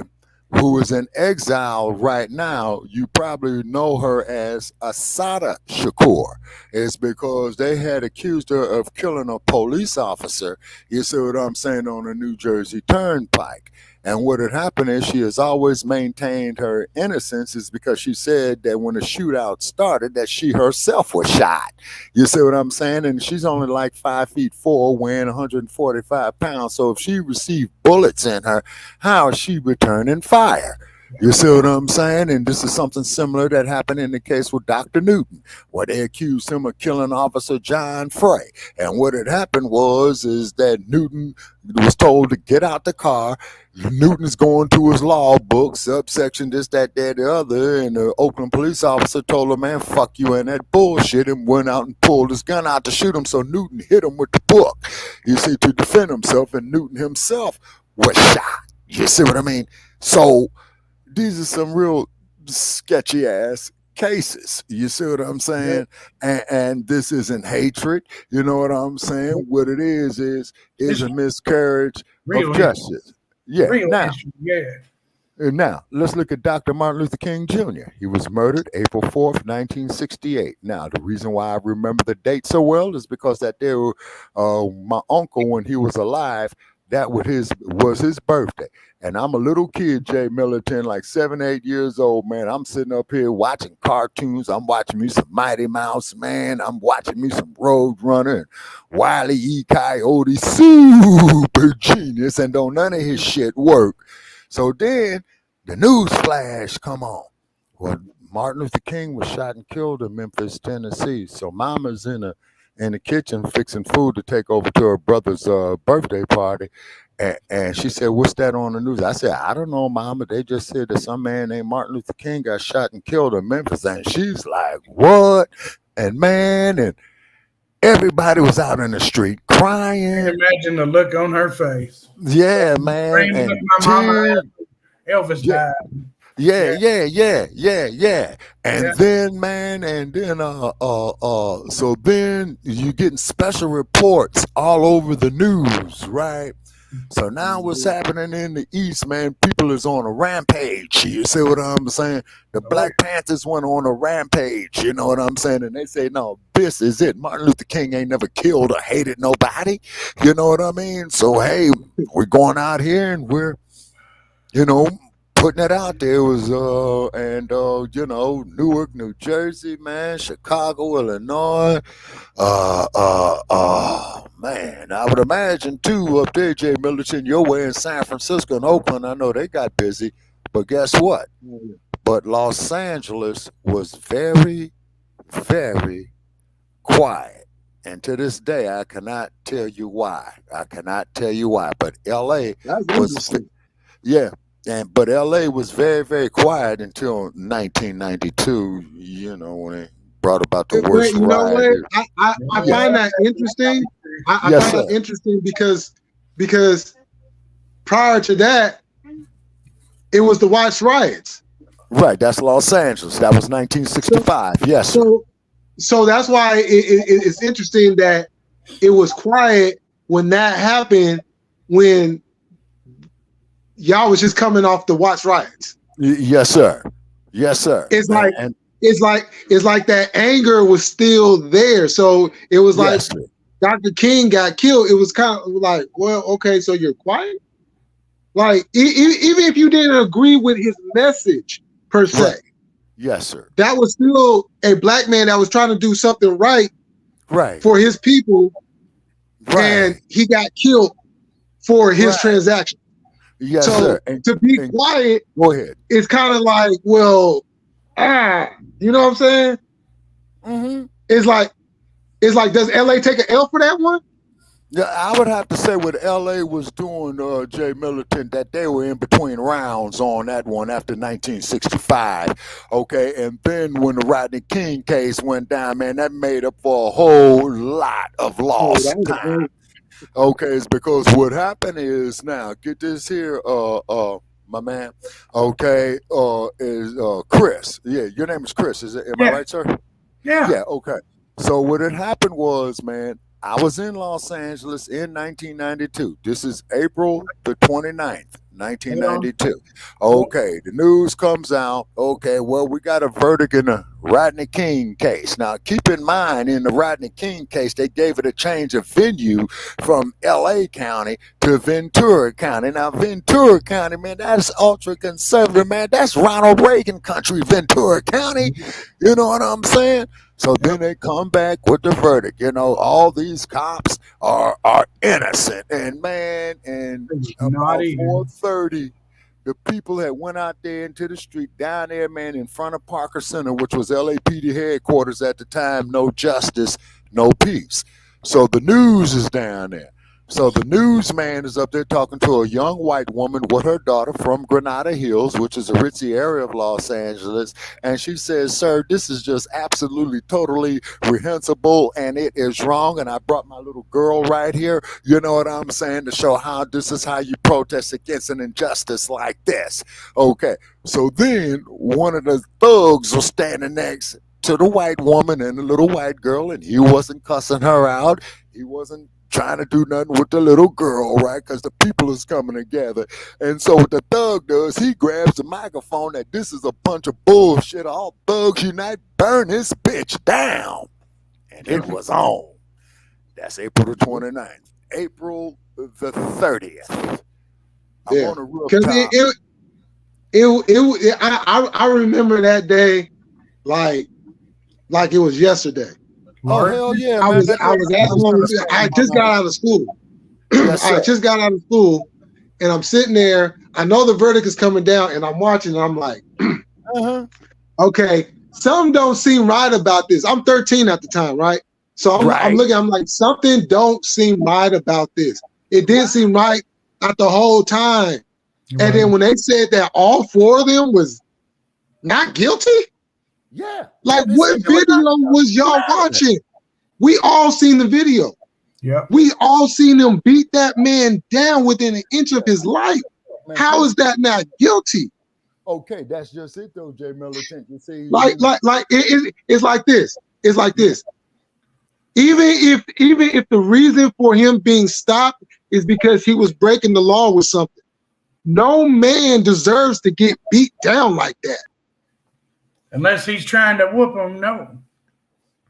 who is in exile right now. You probably know her as Assata Shakur. It's because they had accused her of killing a police officer, you see what I'm saying, on the New Jersey Turnpike. And what had happened is she has always maintained her innocence, is because she said that when the shootout started, that she herself was shot. You see what I'm saying? And she's only like 5'4", weighing 145 pounds. So if she received bullets in her, how is she returning fire? You see what I'm saying? And this is something similar that happened in the case with Dr. Newton, where they accused him of killing Officer John Frey. And what had happened is that Newton was told to get out the car. Newton's going to his law book, subsection this, that, the other, and the Oakland police officer told him, man, fuck you and that bullshit, and went out and pulled his gun out to shoot him. So Newton hit him with the book, you see, to defend himself, and Newton himself was shot. You see what I mean? So these are some real sketchy ass cases. You see what I'm saying? And this isn't hatred. You know what I'm saying? What it is a miscarriage of justice. Now, let's look at Dr. Martin Luther King Jr. He was murdered April 4th, 1968. Now, the reason why I remember the date so well is because that day, my uncle, when he was alive, that was his birthday. And I'm a little kid, Jay Militant, like 7, 8 years old, man. I'm sitting up here watching cartoons. I'm watching me some Mighty Mouse, man. I'm watching me some Road Runner and Wile E. Coyote, super genius, and don't none of his shit work. So then the news flash come on. Well, Martin Luther King was shot and killed in Memphis, Tennessee. So mama's in the kitchen fixing food to take over to her brother's birthday party. And she said, what's that on the news? I said, I don't know, Mama. They just said that some man named Martin Luther King got shot and killed in Memphis. And she's like, what? And man, and everybody was out in the street crying. Imagine the look on her face. Yeah, man. And my mama, Elvis died. Yeah. And then, man, so then you're getting special reports all over the news, right? So now what's happening in the East, man, people is on a rampage. You see what I'm saying? The Black Panthers went on a rampage, you know what I'm saying? And they say, no, this is it. Martin Luther King ain't never killed or hated nobody. You know what I mean? So, hey, we're going out here and we're, you know, putting it out there. It was, you know, Newark, New Jersey, man, Chicago, Illinois, man, I would imagine too up there, Jay Militant, your way in San Francisco and Oakland. I know they got busy, but guess what? But Los Angeles was very, very quiet, and to this day, I cannot tell you why. But L.A. was, yeah, but L.A. was very, very quiet until 1992. You know, when they brought about the worst you know riot. what? I find that interesting. I Yes, find that sir. interesting because prior to that, it was the Watts riots. Right, that's Los Angeles. That was 1965. Yes, sir. So that's why it's interesting that it was quiet when that happened, when y'all was just coming off the Watts riots. Yes, sir. Yes, sir. It's like And it's like that anger was still there. So it was like yes, sir. Dr. King got killed. It was kind of like, well, okay, so you're quiet. Like even if you didn't agree with his message per se, Right. Yes, sir. that was still a black man that was trying to do something right Right. for his people, Right. and he got killed for his Right. transaction. Yes, So sir. And to be and- quiet go ahead. is kind of like, well, you know what I'm saying? Mm-hmm. It's like, does LA take an L for that one? Yeah, I would have to say what LA was doing, Jay Militant, that they were in between rounds on that one after 1965. Okay, and then when the Rodney King case went down, man, that made up for a whole lot of lost that was a time. Okay, it's because what happened is, now get this here, my man. Okay, is Chris. Yeah, your name is Chris. Is it? Am I Yeah. right, sir? Yeah. Yeah, okay. So what had happened was, man, I was in Los Angeles in 1992. This is April the 29th, 1992. Okay, the news comes out. Okay, well, we got a verdict in the Rodney King case. Now, keep in mind, in the Rodney King case, they gave it a change of venue from L.A. County to Ventura County. Now, Ventura County, man, that's ultra-conservative, man. That's Ronald Reagan country, Ventura County. You know what I'm saying? So then they come back with the verdict. You know, all these cops are innocent. And man, and about Naughty. 4:30, the people that went out there into the street down there, man, in front of Parker Center, which was LAPD headquarters at the time. No justice, no peace. So the news is down there. So the newsman is up there talking to a young white woman with her daughter from Granada Hills, which is a ritzy area of Los Angeles. And she says, sir, this is just absolutely, totally reprehensible, and it is wrong. And I brought my little girl right here, you know what I'm saying, to show how this is how you protest against an injustice like this. Okay, so then one of the thugs was standing next to the white woman and the little white girl, and he wasn't cussing her out. He wasn't trying to do nothing with the little girl, right? Because the people is coming together. And so what the thug does, he grabs the microphone that this is a bunch of bullshit. All thugs unite, burn this bitch down. And it was on. That's April the 29th. April the 30th. I'm Yeah. on a Because I remember that day like it was yesterday. Oh, hell yeah, I man. was at home. I just got out of school. Yes, I sir. just got out of school, and I'm sitting there. I know the verdict is coming down, and I'm watching. And I'm like, Uh-huh. okay, something don't seem right about this. I'm 13 at the time, right? So I'm Right. looking. I'm like, something don't seem right about this. It didn't seem right at the whole time. And then when they said that all four of them was not guilty, Yeah. like Yeah, what they said they were video not- was y'all watching? We all seen the video. Yep. We all seen them beat that man down within an inch of his life. Man, How is that not guilty? okay, that's just it though, Jay Militant. You see, It's like this. Even if the reason for him being stopped is because he was breaking the law with something. No man deserves to get beat down like that. Unless he's trying to whoop them, no.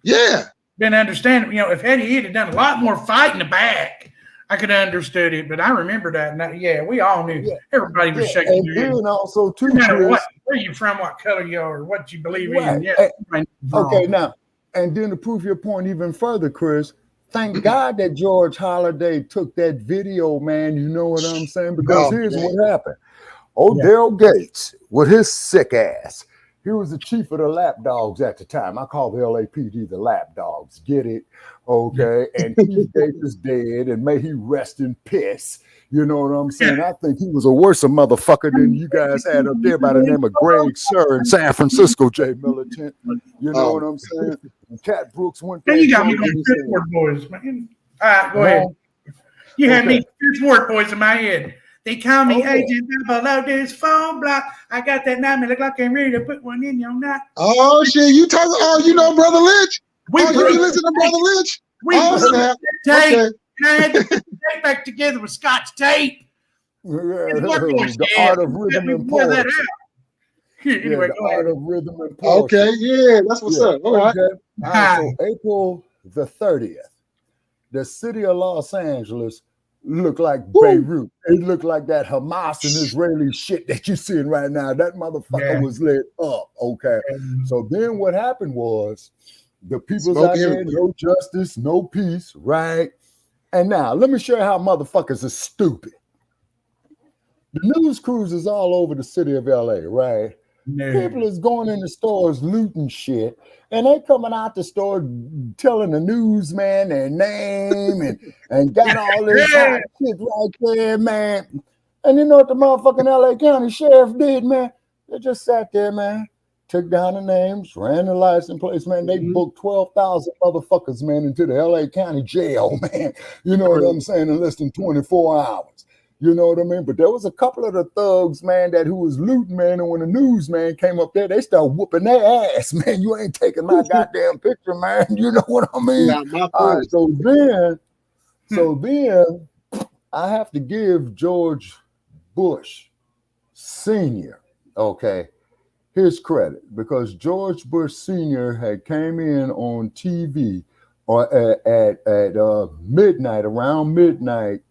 Yeah. Didn't understand it. If Eddie had done a lot more fight in the back, I could have understood it. But I remember that. And we all knew. Yeah. Everybody was shaking and their head. then also too, no matter Chris, where you from, what color you are, or what you believe right. in. Yeah. Okay, now, and then to prove your point even further, Chris, thank God that George Holiday took that video, man. You know what I'm saying? Because here's what happened. Odell Gates, with his sick ass, he was the chief of the lapdogs at the time. I call the LAPD the lapdogs. Get it? Okay. And Chief Gates is dead, and may he rest in piss. You know what I'm saying? I think he was a worse motherfucker than you guys had up there by the name of Greg Sir in San Francisco, Jay Militant. You know what I'm saying? And Cat Brooks went there. You got me going Fifth Ward Boys, man. All right, go ahead. You had me Fifth Ward Boys in my head. They call me Agent Below this phone block. I got that 9 look like I'm ready to put one in your knot. Oh shit! You talking? Oh, you know Brother Lynch? You be listening to Brother Lynch? Snap. Tape. And I had to put the tape back together with Scotch tape. The art of rhythm and poetry. Anyway, the art of rhythm and poetry. Okay, yeah, that's what's up. All right. So April the 30th, the city of Los Angeles looked like Beirut. It looked like that Hamas and Israeli shit that you're seeing right now. That motherfucker was lit up. Okay. So then what happened was the people's out there, no justice, no peace, right? And now let me show you how motherfuckers are stupid. The news crews is all over the city of LA, right? People is going in the stores looting shit, and they coming out the store telling the newsman their name and got all this hot shit right there, man. And you know what the motherfucking LA County Sheriff did, man? They just sat there, man, took down the names, ran the license plates, man. They booked 12,000 motherfuckers, man, into the LA County jail, man. You know what I'm saying? In less than 24 hours. You know what I mean? But there was a couple of the thugs, man, who was looting, man. And when the newsman came up there, they started whooping their ass, man. You ain't taking my goddamn picture, man. You know what I mean? All right, so then I have to give George Bush Sr., okay, his credit, because George Bush Sr. had came in on TV or at midnight, around midnight,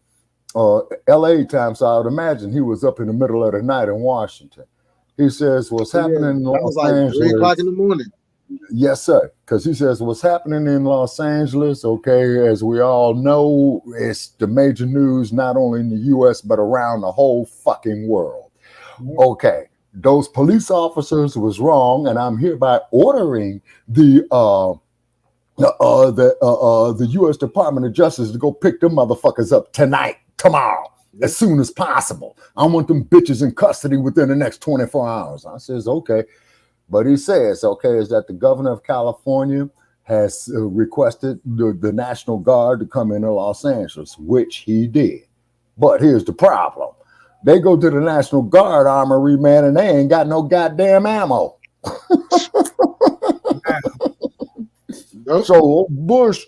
LA time, so I would imagine he was up in the middle of the night in Washington. He says, what's happening in Los Angeles? 3 o'clock in the morning. Yes, sir. Because he says, what's happening in Los Angeles, okay, as we all know, it's the major news, not only in the U.S., but around the whole fucking world. Okay, those police officers was wrong, and I'm hereby ordering the U.S. Department of Justice to go pick them motherfuckers up tomorrow, as soon as possible. I want them bitches in custody within the next 24 hours. I says, okay. But he says, okay, is that the governor of California has requested the National Guard to come into Los Angeles, which he did. But here's the problem. They go to the National Guard armory, man, and they ain't got no goddamn ammo. So Bush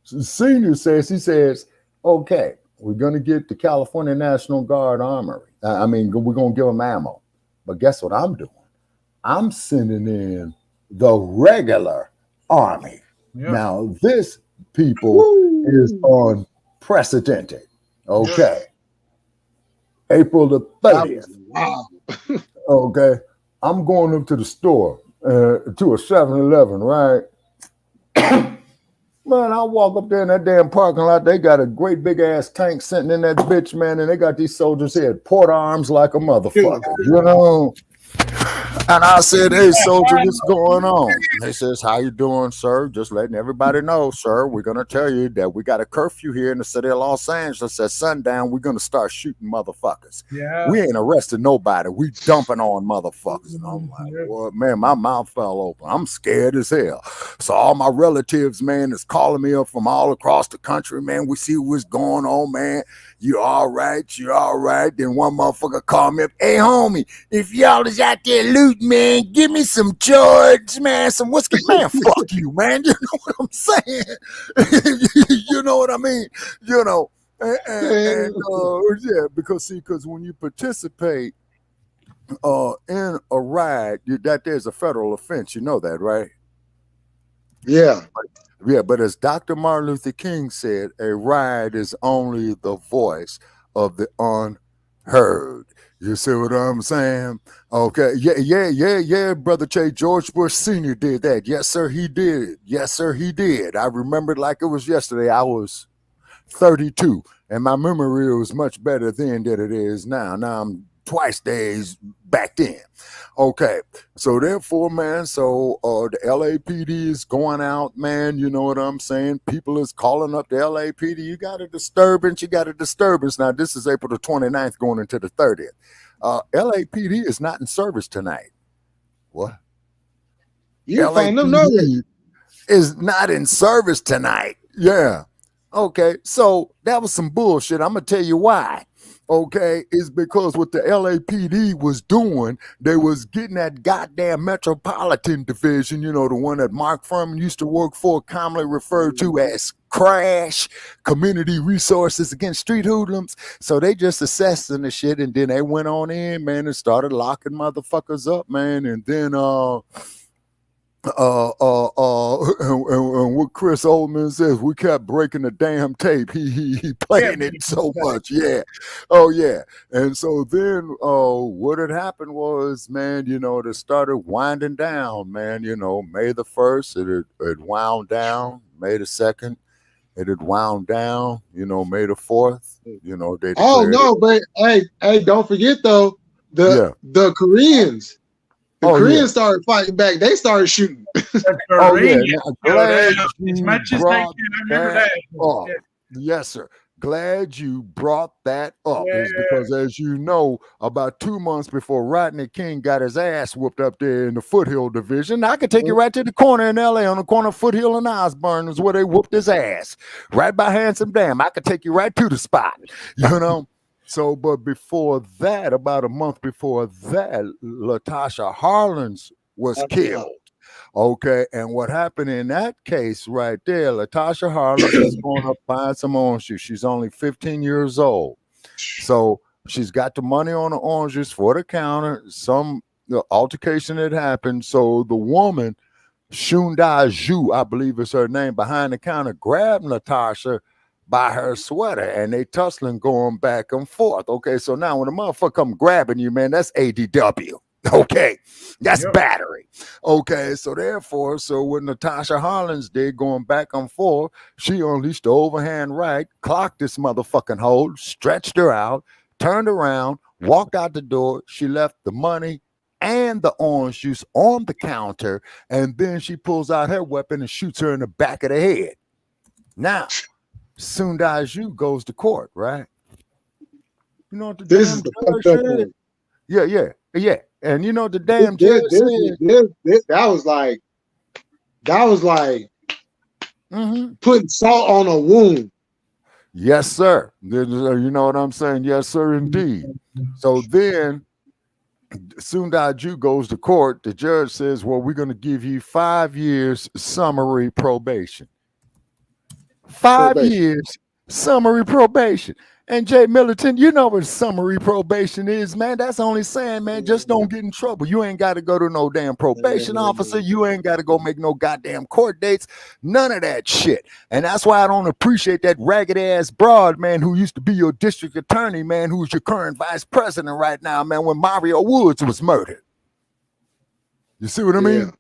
Sr. says, okay, we're going to get the California National Guard armory. We're going to give them ammo. But guess what I'm doing? I'm sending in the regular army. Yeah. Now, this, people, is unprecedented. Okay. Yeah. April the 30th. Wow. Okay. I'm going up to the store, to a 7-Eleven, right? Man, I walk up there in that damn parking lot. They got a great big ass tank sitting in that bitch, man, and they got these soldiers here at port arms like a motherfucker, you know? And I said, hey, soldier, what's going on? He says, how you doing, sir? Just letting everybody know, sir, we're going to tell you that we got a curfew here in the city of Los Angeles. At sundown, we're going to start shooting motherfuckers. Yeah. We ain't arrested nobody. We dumping on motherfuckers. And I'm like, well, man, my mouth fell open. I'm scared as hell. So all my relatives, man, is calling me up from all across the country, man. We see what's going on, man. You all right? You all right? Then one motherfucker called me up. Hey, homie, if y'all is out there looting, man, give me some George, man, some whiskey. Man, fuck you, man. You know what I'm saying? You know what I mean? You know, Yeah, because when you participate in a riot, that there's a federal offense. You know that, right? Yeah. Yeah, but as Dr. Martin Luther King said, a riot is only the voice of the unheard. You see what I'm saying? Okay. Yeah, Brother Che. George Bush Sr. did that. Yes, sir, he did. Yes, sir, he did. I remember it like it was yesterday. I was 32, and my memory was much better then than it is now. Now I'm twice days back then. Okay, so therefore, man, so the LAPD is going out, man. You know what I'm saying? People is calling up the LAPD. You got a disturbance. Now, this is April the 29th going into the 30th. LAPD is not in service tonight. What? You find them know that. Is not in service tonight. Yeah. Okay, so that was some bullshit. I'm going to tell you why. Okay, it's because what the LAPD was doing, they was getting that goddamn Metropolitan Division, you know, the one that Mark Furman used to work for, commonly referred to as CRASH, Community Resources Against Street Hoodlums. So they just assessing the shit, and then they went on in, man, and started locking motherfuckers up, man, and then and what Chris Oldman says, we kept breaking the damn tape. He playing it so much, yeah. Oh yeah. And so then what had happened was, man, you know, it started winding down, man. You know, May the 1st, it wound down. May the 2nd, it had wound down. You know, May the 4th, you know, they but hey, don't forget though, the Koreans. The Koreans started fighting back. They started shooting. As much as they can, I remember that. Yes, sir. Glad you brought that up. Yeah. It's because, as you know, about 2 months before Rodney King got his ass whooped up there in the Foothill Division, I could take you right to the corner in LA, on the corner of Foothill and Osborne is where they whooped his ass. Right by Handsome Dam. I could take you right to the spot, you know. So, but before that, about a month before that, Latasha Harlins was killed. Okay, and what happened in that case right there, Latasha Harlins is going to find some orange juice. She's only 15 years old. So she's got the money on the orange juice for the counter. Some altercation had happened. So the woman, Shunda Zhu, I believe is her name, behind the counter, grabbed Latasha by her sweater, and they tussling going back and forth. Okay, so now when a motherfucker come grabbing you, man, that's ADW. Okay, that's battery. Okay, so therefore, so what Latasha Harlins did going back and forth, she unleashed the overhand right, clocked this motherfucking hole, stretched her out, turned around, walked out the door. She left the money and the orange juice on the counter, and then she pulls out her weapon and shoots her in the back of the head. Now, Sundar Zhu goes to court, right? You know what the this is the fucked up one. Yeah. And you know the damn judge said that was like putting salt on a wound. Yes, sir. You know what I'm saying? Yes, sir, indeed. So then Sundar Zhu goes to court. The judge says, well, we're going to give you 5 years summary probation. 5 years summary probation. And Jay Militant, you know what summary probation is, man. That's only saying, man, just don't get in trouble. You ain't got to go to no damn probation officer. You ain't got to go make no goddamn court dates. None of that shit. And that's why I don't appreciate that ragged ass broad, man, who used to be your district attorney, man, who's your current vice president right now, man, when Mario Woods was murdered. You see what I mean?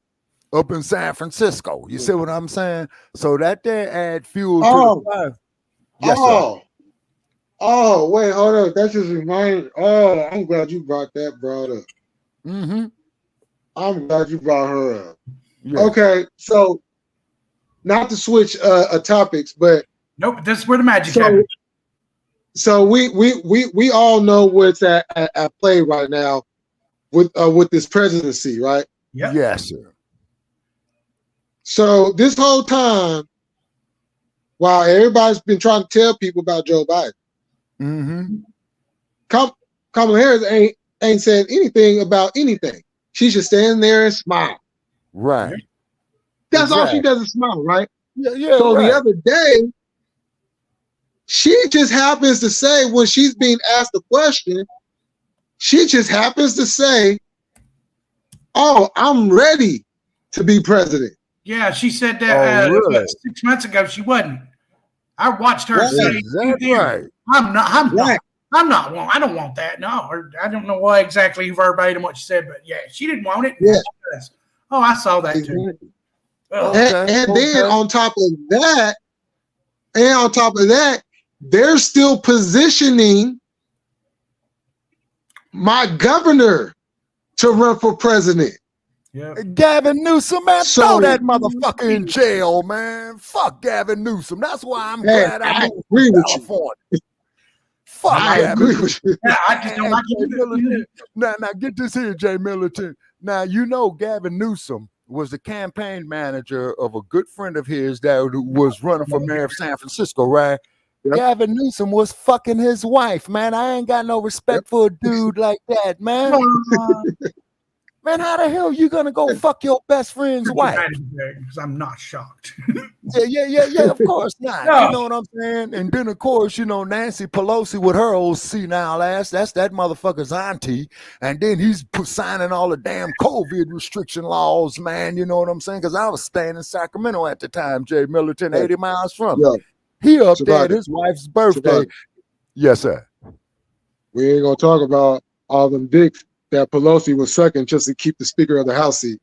Up in San Francisco. You see what I'm saying? So that there add fuel to the fire. Yes, sir. Oh, wait, hold on. That just reminded. Oh, I'm glad you brought that broad up. I'm glad you brought her up. Yeah. Okay, so not to switch topics, but nope, this is where the magic happens. So we all know what's at play right now with this presidency, right? Yeah. Yes, sir. So this whole time, while everybody's been trying to tell people about Joe Biden, Kamala Harris ain't said anything about anything. She's just standing there and smile. Right. That's all she does is smile, right? Yeah. So the other day, She just happens to say when she's being asked a question, she just happens to say, "Oh, I'm ready to be president." Yeah, she said that really? 6 months ago. She wasn't. I watched her Right. say, Is that right? I'm not. Right. I don't want that. No, or I don't know why exactly verbatim what she said, but yeah, she didn't want it. Yeah. She does. Oh, I saw that too. Exactly. Oh, Okay, And then okay. on top of that, they're still positioning my governor to run for president. yeah. Gavin Newsom, man, So- throw that motherfucker in jail, man. Fuck Gavin Newsom. That's why I'm Hey, glad I I moved agree to with you. California. Fuck I Gavin agree with you. Yeah, I just don't like Jay it. Militant. Now get this here, Jay Militant. Now, you know Gavin Newsom was the campaign manager of a good friend of his that was running for mayor of San Francisco, right? Yep. Gavin Newsom was fucking his wife, man. I ain't got no respect for a dude like that, man. Man, how the hell you gonna go fuck your best friend's wife? Because I'm not shocked. Yeah, of course not. No. You know what I'm saying? And then, of course, you know, Nancy Pelosi with her old senile ass, that's that motherfucker's auntie. And then he's signing all the damn COVID restriction laws, man. You know what I'm saying? Because I was staying in Sacramento at the time, Jay Militant, 80 miles from Yeah. me. He up there at Survivor. his wife's birthday. Survivor. Yes, sir. We ain't gonna talk about all them dicks that Pelosi was sucking just to keep the Speaker of the House seat.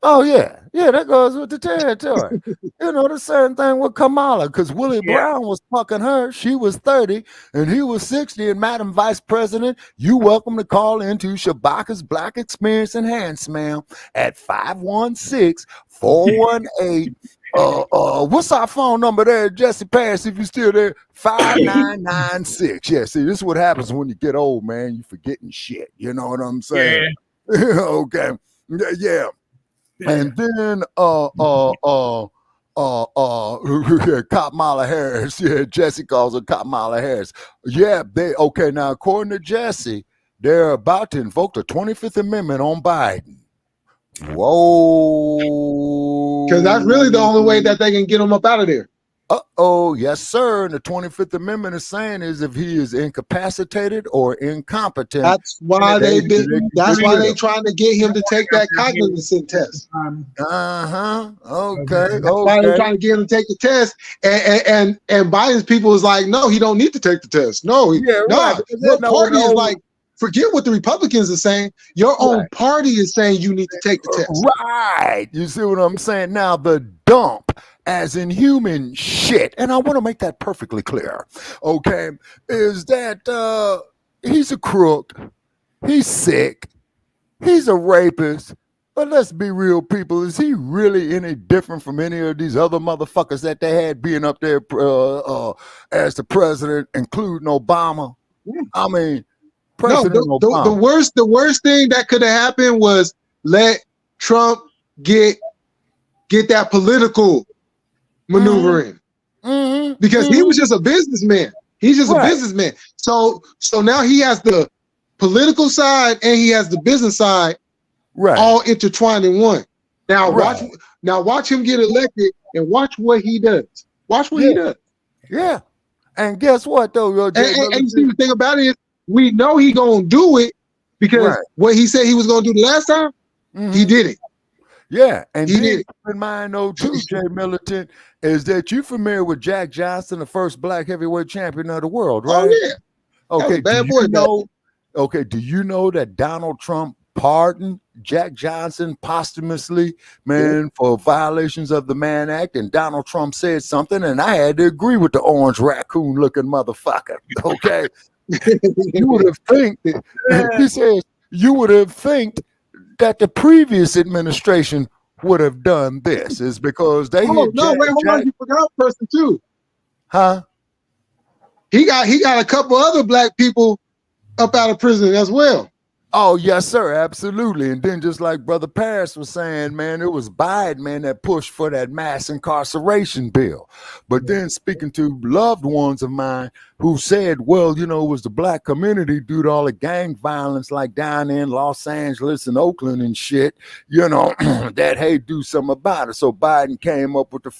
Oh, yeah, that goes with the territory. You know, the same thing with Kamala, because Willie Yeah. Brown was fucking her. She was 30 and he was 60. And Madam Vice President, you welcome to call into Shabaka's Black Experience Enhancement at 516-418. What's our phone number there, Jesse Pass, if you're still there? 5996. Yeah, see, this is what happens when you get old, man. You forgetting shit. You know what I'm saying? Okay. Yeah. And then Kamala Harris. Yeah, Jesse calls her Kamala Harris. Yeah, okay, now according to Jesse, they're about to invoke the 25th Amendment on Biden. Whoa. Because that's really the only way that they can get him up out of there. Yes, sir. And the 25th Amendment is saying is if he is incapacitated or incompetent. That's why they're trying to get him to take that cognizant test. Okay. That's why they're trying to get him to take the test. And Biden's people is like, no, he don't need to take the test. No, your party is like, forget what the Republicans are saying. Your own party is saying you need to take the test. Right. You see what I'm saying? Now, the dump, as in human shit, and I want to make that perfectly clear, okay, is that he's a crook, he's sick, he's a rapist. But let's be real, people. Is he really any different from any of these other motherfuckers that they had being up there as the president, including Obama? I mean, President Obama. The worst thing that could have happened was let Trump get that political maneuver in, because he was just a businessman. He's just a businessman. So now he has the political side and he has the business side, all intertwined in one. Now watch him get elected and watch what he does. Watch what he does. Yeah, and guess what though? And you see the thing about it is, we know he gonna do it because what he said he was gonna do the last time, he did it. Yeah, and he then did it. keep in mind though too, Jay Militant, is that you familiar with Jack Johnson, the first black heavyweight champion of the world, right? Oh yeah. Okay, bad boy. Do you know that Donald Trump pardoned Jack Johnson posthumously, man, for violations of the Mann Act? And Donald Trump said something, and I had to agree with the orange raccoon looking motherfucker. Okay. You would have think, he says, you would have think that the previous administration would have done this, is because they. Hold on, you forgot a person too. Huh? He got a couple other black people up out of prison as well. Oh, yes, sir. Absolutely. And then just like Brother Paris was saying, man, it was Biden, man, that pushed for that mass incarceration bill. But then speaking to loved ones of mine who said, well, you know, it was the black community due to all the gang violence like down in Los Angeles and Oakland and shit, you know, that, hey, do something about it. So Biden came up with the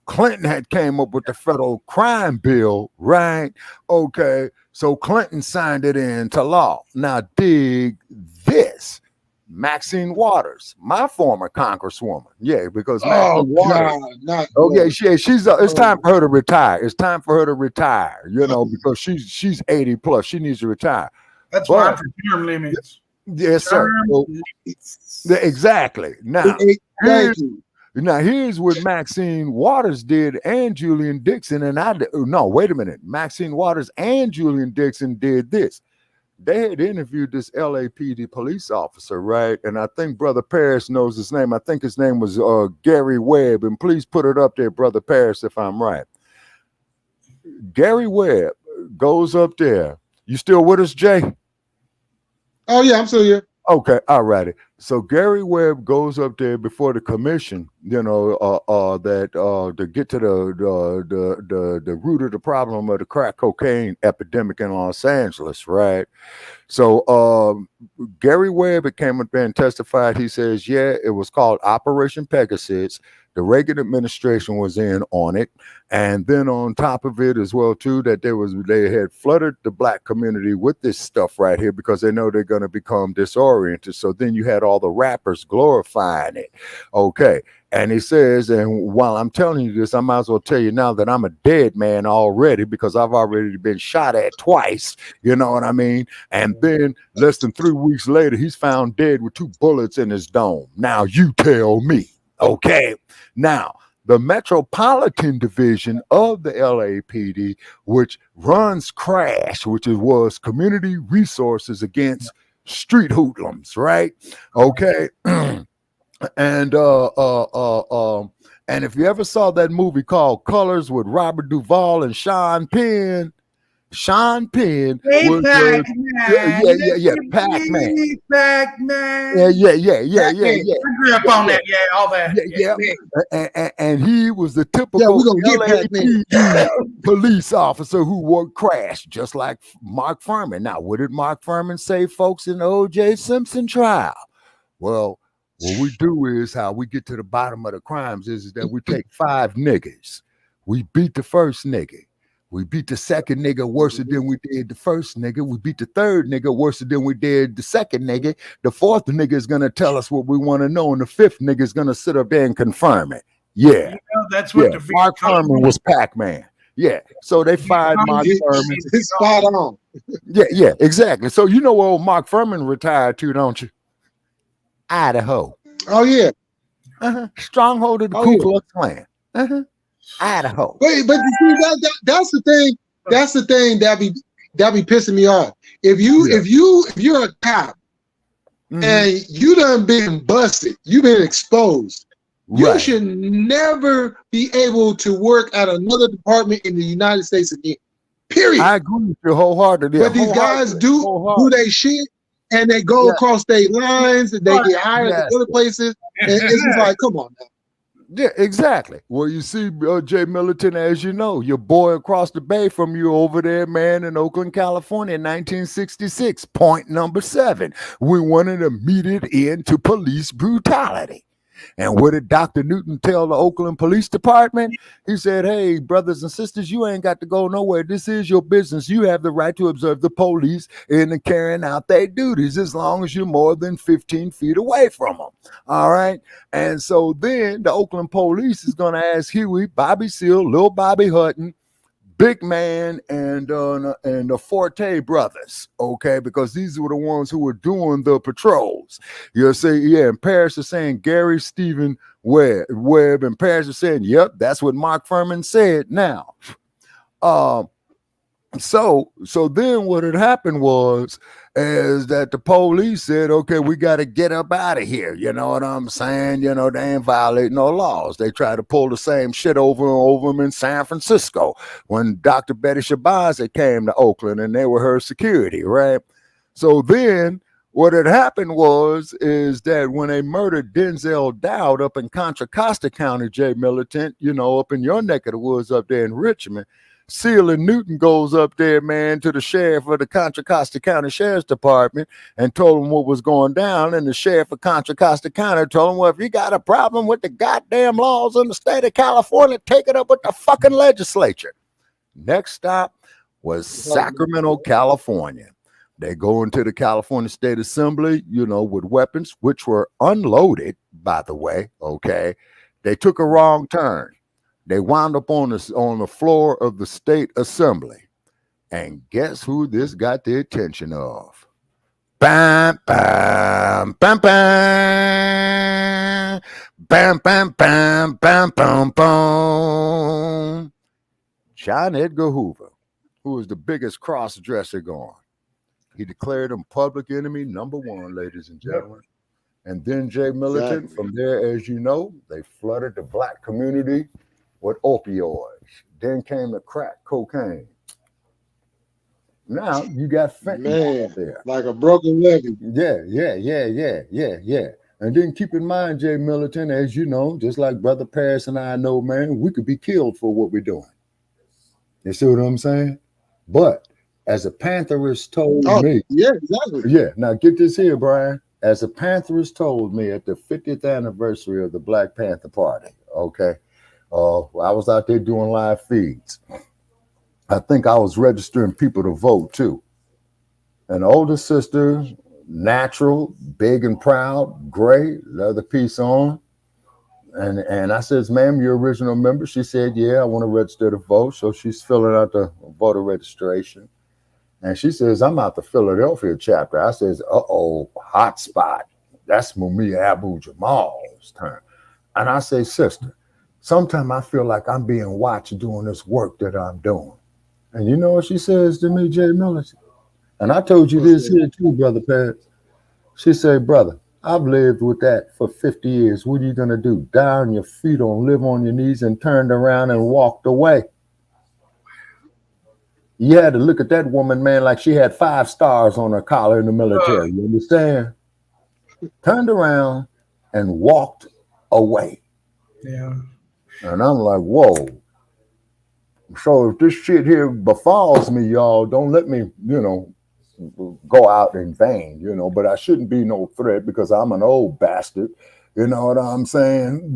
Clinton had came up with the federal crime bill, right? Okay, so Clinton signed it into law. Now dig this. Maxine Waters, my former congresswoman. Yeah, because Oh Maxine Waters. God, not Oh yeah, she's. It's time Oh. for her to retire. It's time for her to retire. You know, because she's 80 plus. She needs to retire. That's why I'm But for term limits. yes, sir. Term So, limits. exactly. Now, Thank you. now here's what Maxine Waters did and Julian Dixon and I did. No, wait a minute. Maxine Waters and Julian Dixon did this. They had interviewed this LAPD police officer, right? And I think Brother Paris knows his name. I think his name was Gary Webb. And please put it up there, Brother Paris, if I'm right. Gary Webb goes up there. You still with us, Jay? Oh yeah, I'm still here. Okay, all righty. So Gary Webb goes up there before the commission, you know, to get to the root of the problem of the crack cocaine epidemic in Los Angeles, right? So Gary Webb came up there and testified. He says, yeah, it was called Operation Pegasus. The Reagan administration was in on it, and then on top of it as well too, that they had flooded the black community with this stuff right here because they know they're going to become disoriented. So then you had all the rappers glorifying it. Okay, and he says, and while I'm telling you this, I might as well tell you now that I'm a dead man already because I've already been shot at twice. You know what I mean? And then less than 3 weeks later, he's found dead with 2 bullets in his dome. Now you tell me. Okay. Now, the Metropolitan Division of the LAPD, which runs CRASH, which was Community Resources Against Street Hoodlums, right? Okay. And if you ever saw that movie called Colors with Robert Duvall and Sean Penn Hey, was Pac-Man. Pac-Man. Pac-Man. Yeah. I grew up on that. Yeah, all that. Yeah. And he was the typical Yeah, we're gonna get LAPD police officer who worked crash, just like Mark Furman. Now, what did Mark Furman say, folks, in the O.J. Simpson trial? Well, what we do is how we get to the bottom of the crimes is that we take 5 niggas. We beat the first nigga. We beat the second nigga worse than we did the first nigga. We beat the third nigga worse than we did the second nigga. The fourth nigga is going to tell us what we want to know. And the fifth nigga is going to sit up there and confirm it. Yeah. You know, that's what the Mark Furman was Pac-Man. Yeah. So they fired Mark Furman. It's spot on. Yeah, exactly. So you know where old Mark Furman retired to, don't you? Idaho. Oh yeah. Stronghold of the Ku Klux Klan. Idaho. But you see that's the thing. That's the thing that be pissing me off. If you're a cop and you done been busted, you've been exposed. You should never be able to work at another department in the United States again. Period. I agree with you wholeheartedly. But these guys do they shit and they go across state lines and they get hired at other places. And it's just like, come on now. Yeah, exactly. Well, you see, Jay Militant, as you know, your boy across the bay from you over there, man, in Oakland, California, in 1966. Point number 7. We wanted an immediate end to police brutality. And what did Dr. Newton tell the Oakland Police Department? He said, hey, brothers and sisters, you ain't got to go nowhere. This is your business. You have the right to observe the police in carrying out their duties as long as you're more than 15 feet away from them. All right. And so then the Oakland police is going to ask Huey, Bobby Seale, Lil Bobby Hutton, Big Man, and the Forte brothers, okay, because these were the ones who were doing the patrols. You'll say, yeah, and Paris is saying Gary Stephen Webb, and Paris is saying, yep, that's what Mark Furman said. Now, so then what had happened was is that the police said, okay, we got to get up out of here. You know what I'm saying? You know, they ain't violating no laws. They try to pull the same shit over and over them in San Francisco when Dr. Betty Shabazz came to Oakland and they were her security, right? So then what had happened is that when they murdered Denzel Dowd up in Contra Costa County, Jay Militant, you know, up in your neck of the woods up there in Richmond, Seal and Newton goes up there, man, to the sheriff of the Contra Costa County Sheriff's Department and told him what was going down. And the sheriff of Contra Costa County told him, well, if you got a problem with the goddamn laws in the state of California, take it up with the fucking legislature. Next stop was Sacramento, California. They go into the California State Assembly, you know, with weapons, which were unloaded, by the way, okay? They took a wrong turn. They wound up on the floor of the State Assembly. And guess who this got the attention of? Bam, bam, bam, bam. Bam, bam, bam, bam, bam, bam. John Edgar Hoover, who was the biggest cross-dresser gone. He declared him public enemy #1, ladies and gentlemen. And then Jay Militant, from there, as you know, they flooded the black community with opioids. Then came the crack cocaine. Now you got fentanyl there. Like a broken levee. Yeah. And then keep in mind, Jay Militant, as you know, just like Brother Paris and I know, man, we could be killed for what we're doing. You see what I'm saying? But as a Pantherist told me. Yeah, exactly. Yeah, now get this here, Brian. As a Pantherist told me at the 50th anniversary of the Black Panther Party, okay? I was out there doing live feeds. I think I was registering people to vote too. An older sister, natural, big and proud, gray, leather piece on. And I says, ma'am, you're original member? She said, yeah, I want to register to vote. So she's filling out the voter registration. And she says, I'm out the Philadelphia chapter. I says, hot spot. That's Mumia Abu-Jamal's turn. And I say, sister, sometimes I feel like I'm being watched doing this work that I'm doing. And you know what she says to me, Jay Militant? And I told you this here too, Brother Pat. She said, brother, I've lived with that for 50 years. What are you going to do? Die on your feet or live on your knees? And turned around and walked away. You had to look at that woman, man, like she had 5 stars on her collar in the military. You understand? Turned around and walked away. Yeah. And I'm like, whoa. So if this shit here befalls me, y'all, don't let me, go out in vain, but I shouldn't be no threat because I'm an old bastard. You know what I'm saying?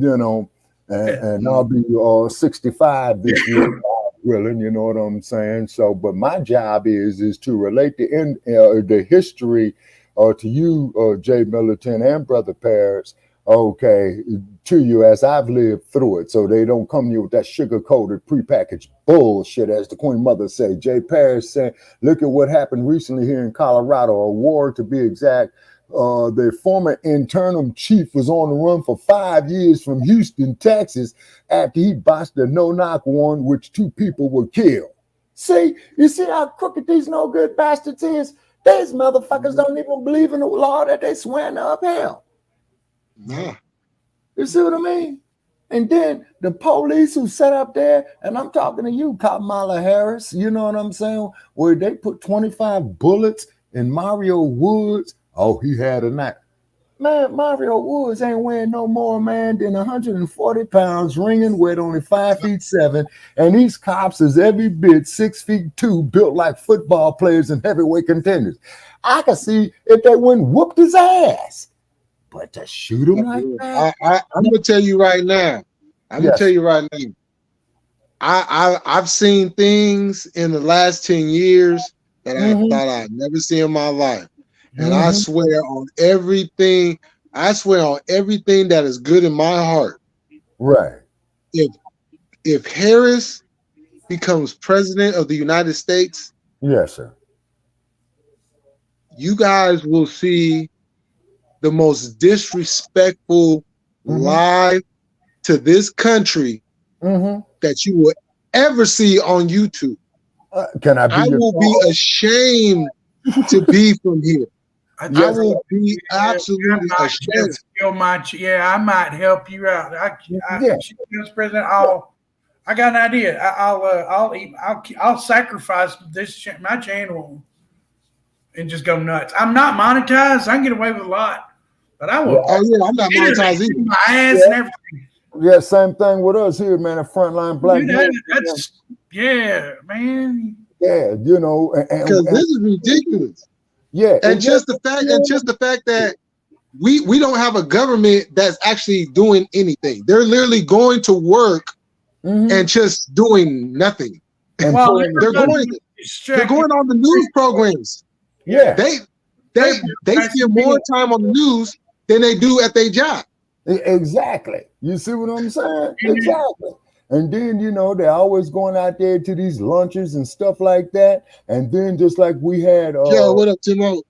And I'll be 65 this year, willing, you know what I'm saying? So, but my job is to relate the history to you, Jay Militant and Brother Paris, okay, to you as I've lived through it. So they don't come to you with that sugar-coated, prepackaged bullshit, as the Queen Mother said. Jay Paris said, look at what happened recently here in Colorado, a war to be exact. The former interim chief was on the run for 5 years from Houston, Texas, after he botched a no-knock warrant, which 2 people were killed. See, you see how crooked these no-good bastards is? These motherfuckers don't even believe in the law that they swear to upheld. Nah. You see what I mean? And then the police who sat up there, and I'm talking to you, Kamala Harris, you know what I'm saying? Where they put 25 bullets in Mario Woods. Oh, he had a knife. Man, Mario Woods ain't weighing no more, man, than 140 pounds, ringing weight only 5'7", and these cops is every bit 6'2", built like football players and heavyweight contenders. I can see if they wouldn't whooped his ass. But to shoot him like that, I'm gonna tell you right now. I've seen things in the last 10 years that I thought I'd never see in my life, and I swear on everything. I swear on everything that is good in my heart. Right. If Harris becomes president of the United States, yes, sir, you guys will see the most disrespectful lie to this country that you will ever see on YouTube. I will be ashamed to be from here. I will be absolutely ashamed. I might help you out. She becomes president. I got an idea. I'll sacrifice my channel and just go nuts. I'm not monetized. I can get away with a lot. But I will. Oh yeah, I'm not monetized either. My ass and everything. Yeah, same thing with us here, man. A frontline black man. Yeah, man. Yeah, you know, Because this is ridiculous. yeah, And just the fact that we don't have a government that's actually doing anything. They're literally going to work and just doing nothing. and Well, pulling They're going on the news programs. yeah, They spend more time on the news than they do at their job. exactly. You see what I'm saying? Exactly. And then, you know, they're always going out there to these lunches and stuff like that. And then just like we had Yo, what up, Timo?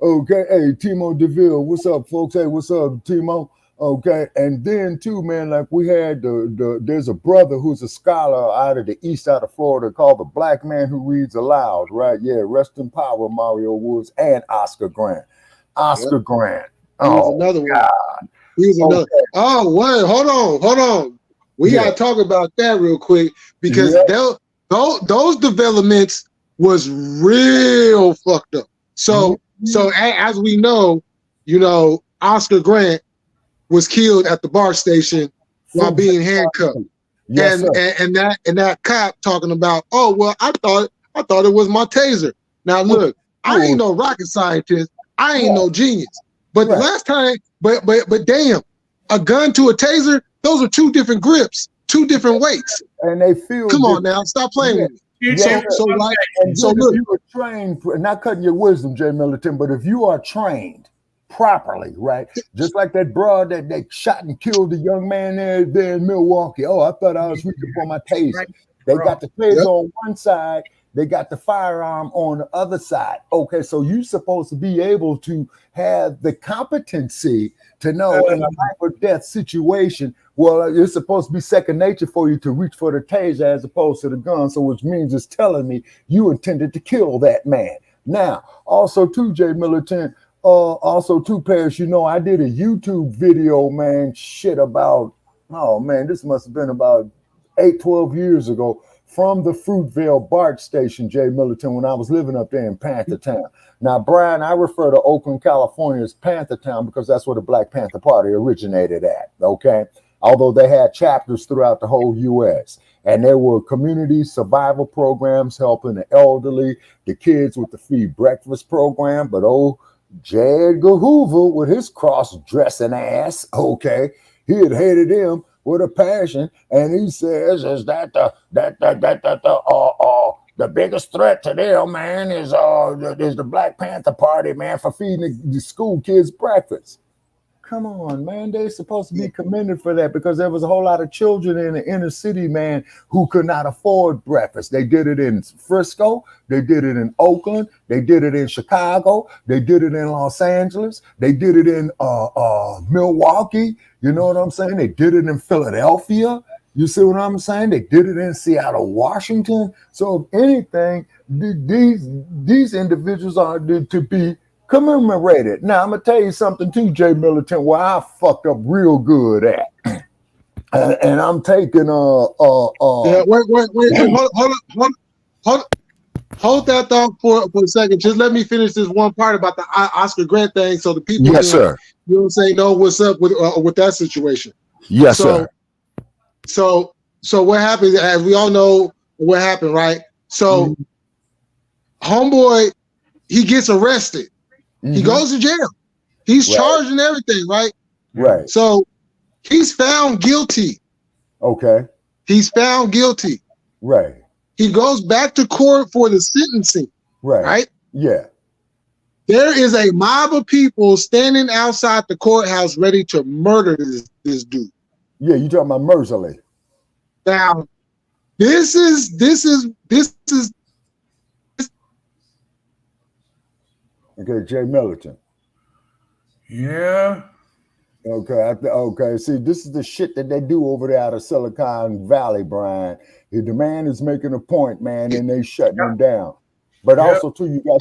okay, hey, Timo DeVille, what's up, folks? Hey, what's up, Timo? Okay, and then too, man, like we had there's a brother who's a scholar out of the east side of Florida called the Black Man Who Reads Aloud, right? Yeah, rest in power, Mario Woods and Oscar Grant. Oscar Grant. Oh, another one. God. Here's another. Oh, wait, hold on. We gotta talk about that real quick because those developments was real fucked up. So as we know, you know, Oscar Grant was killed at the BART station while being handcuffed. Yes, and that cop talking about, oh well, I thought it was my taser. Now look, I ain't no rocket scientist, I ain't no genius. But the last time, but damn, a gun to a taser, those are two different grips, two different weights. And they feel come on now, stop playing with me. So look, you were trained, not cutting your wisdom, Jay Militant, but if you are trained properly, right? Just like that broad that they shot and killed the young man there in Milwaukee. Oh, I thought I was reaching for my taser. They got the taser on one side, they got the firearm on the other side. Okay, so you're supposed to be able to have the competency to know in a life or death situation. Well, it's supposed to be second nature for you to reach for the taser as opposed to the gun. So which means it's telling me you intended to kill that man. Now, also too, Jay Militant, also too, Paris, you know, I did a YouTube video, man, shit about, oh man, this must have been about 12 years ago from the Fruitvale BART station, Jay Militant, when I was living up there in Panther Town. Now, Brian, I refer to Oakland, California as Panther Town because that's where the Black Panther Party originated at, okay? Although they had chapters throughout the whole U.S. And there were community survival programs helping the elderly, the kids with the free breakfast program. But J. Edgar Hoover with his cross-dressing ass, okay, he had hated him with a passion, and he says is that the biggest threat to them, man, is the Black Panther Party, man, for feeding the school kids breakfast. Come on, man. They're supposed to be commended for that because there was a whole lot of children in the inner city, man, who could not afford breakfast. They did it in Frisco. They did it in Oakland. They did it in Chicago. They did it in Los Angeles. They did it in Milwaukee. You know what I'm saying? They did it in Philadelphia. You see what I'm saying? They did it in Seattle, Washington. So if anything, these individuals are to be commemorated. Now I'm gonna tell you something too, Jay Militant, where I fucked up real good at, and I'm taking wait, hold that thought for a second. Just let me finish this one part about the Oscar Grant thing, so the people, sir, you know what I'm saying, know what's up with that situation. Yes, sir. So what happens? As we all know, what happened, right? So, homeboy, he gets arrested. He goes to jail. He's charged and everything, right? Right. So he's found guilty. Okay. He's found guilty. Right. He goes back to court for the sentencing. Right. Right? Yeah. There is a mob of people standing outside the courthouse ready to murder this dude. Yeah, you talking about Mersley. Now, this is okay, Jay Militant. Yeah. Okay, okay. See, this is the shit that they do over there out of Silicon Valley, Brian. The man is making a point, man, and they shutting him down. But also, too, you got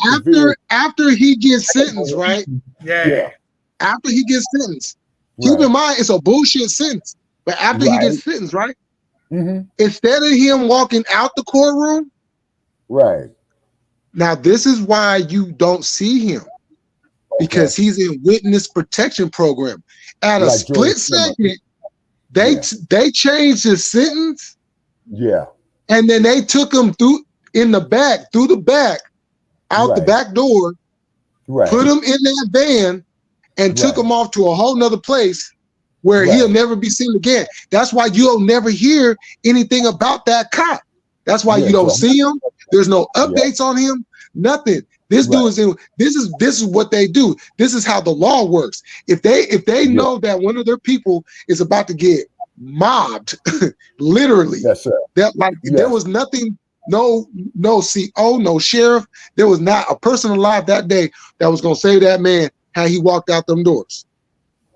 after he gets sentenced, right? Yeah. After he gets sentenced, keep in mind it's a bullshit sentence. But after he gets sentenced, right? Instead of him walking out the courtroom, right? Now this is why you don't see him, because he's in witness protection program. At a split second, they changed his sentence. Yeah. And then they took him through the back, out the back door, put him in that van, and took him off to a whole nother place where he'll never be seen again. That's why you'll never hear anything about that cop. That's why you don't see him. There's no updates on him. Nothing. This dude is in. This is what they do. This is how the law works. If they know that one of their people is about to get mobbed, literally, that there was nothing. No CO, no sheriff. There was not a person alive that day that was going to save that man how he walked out them doors.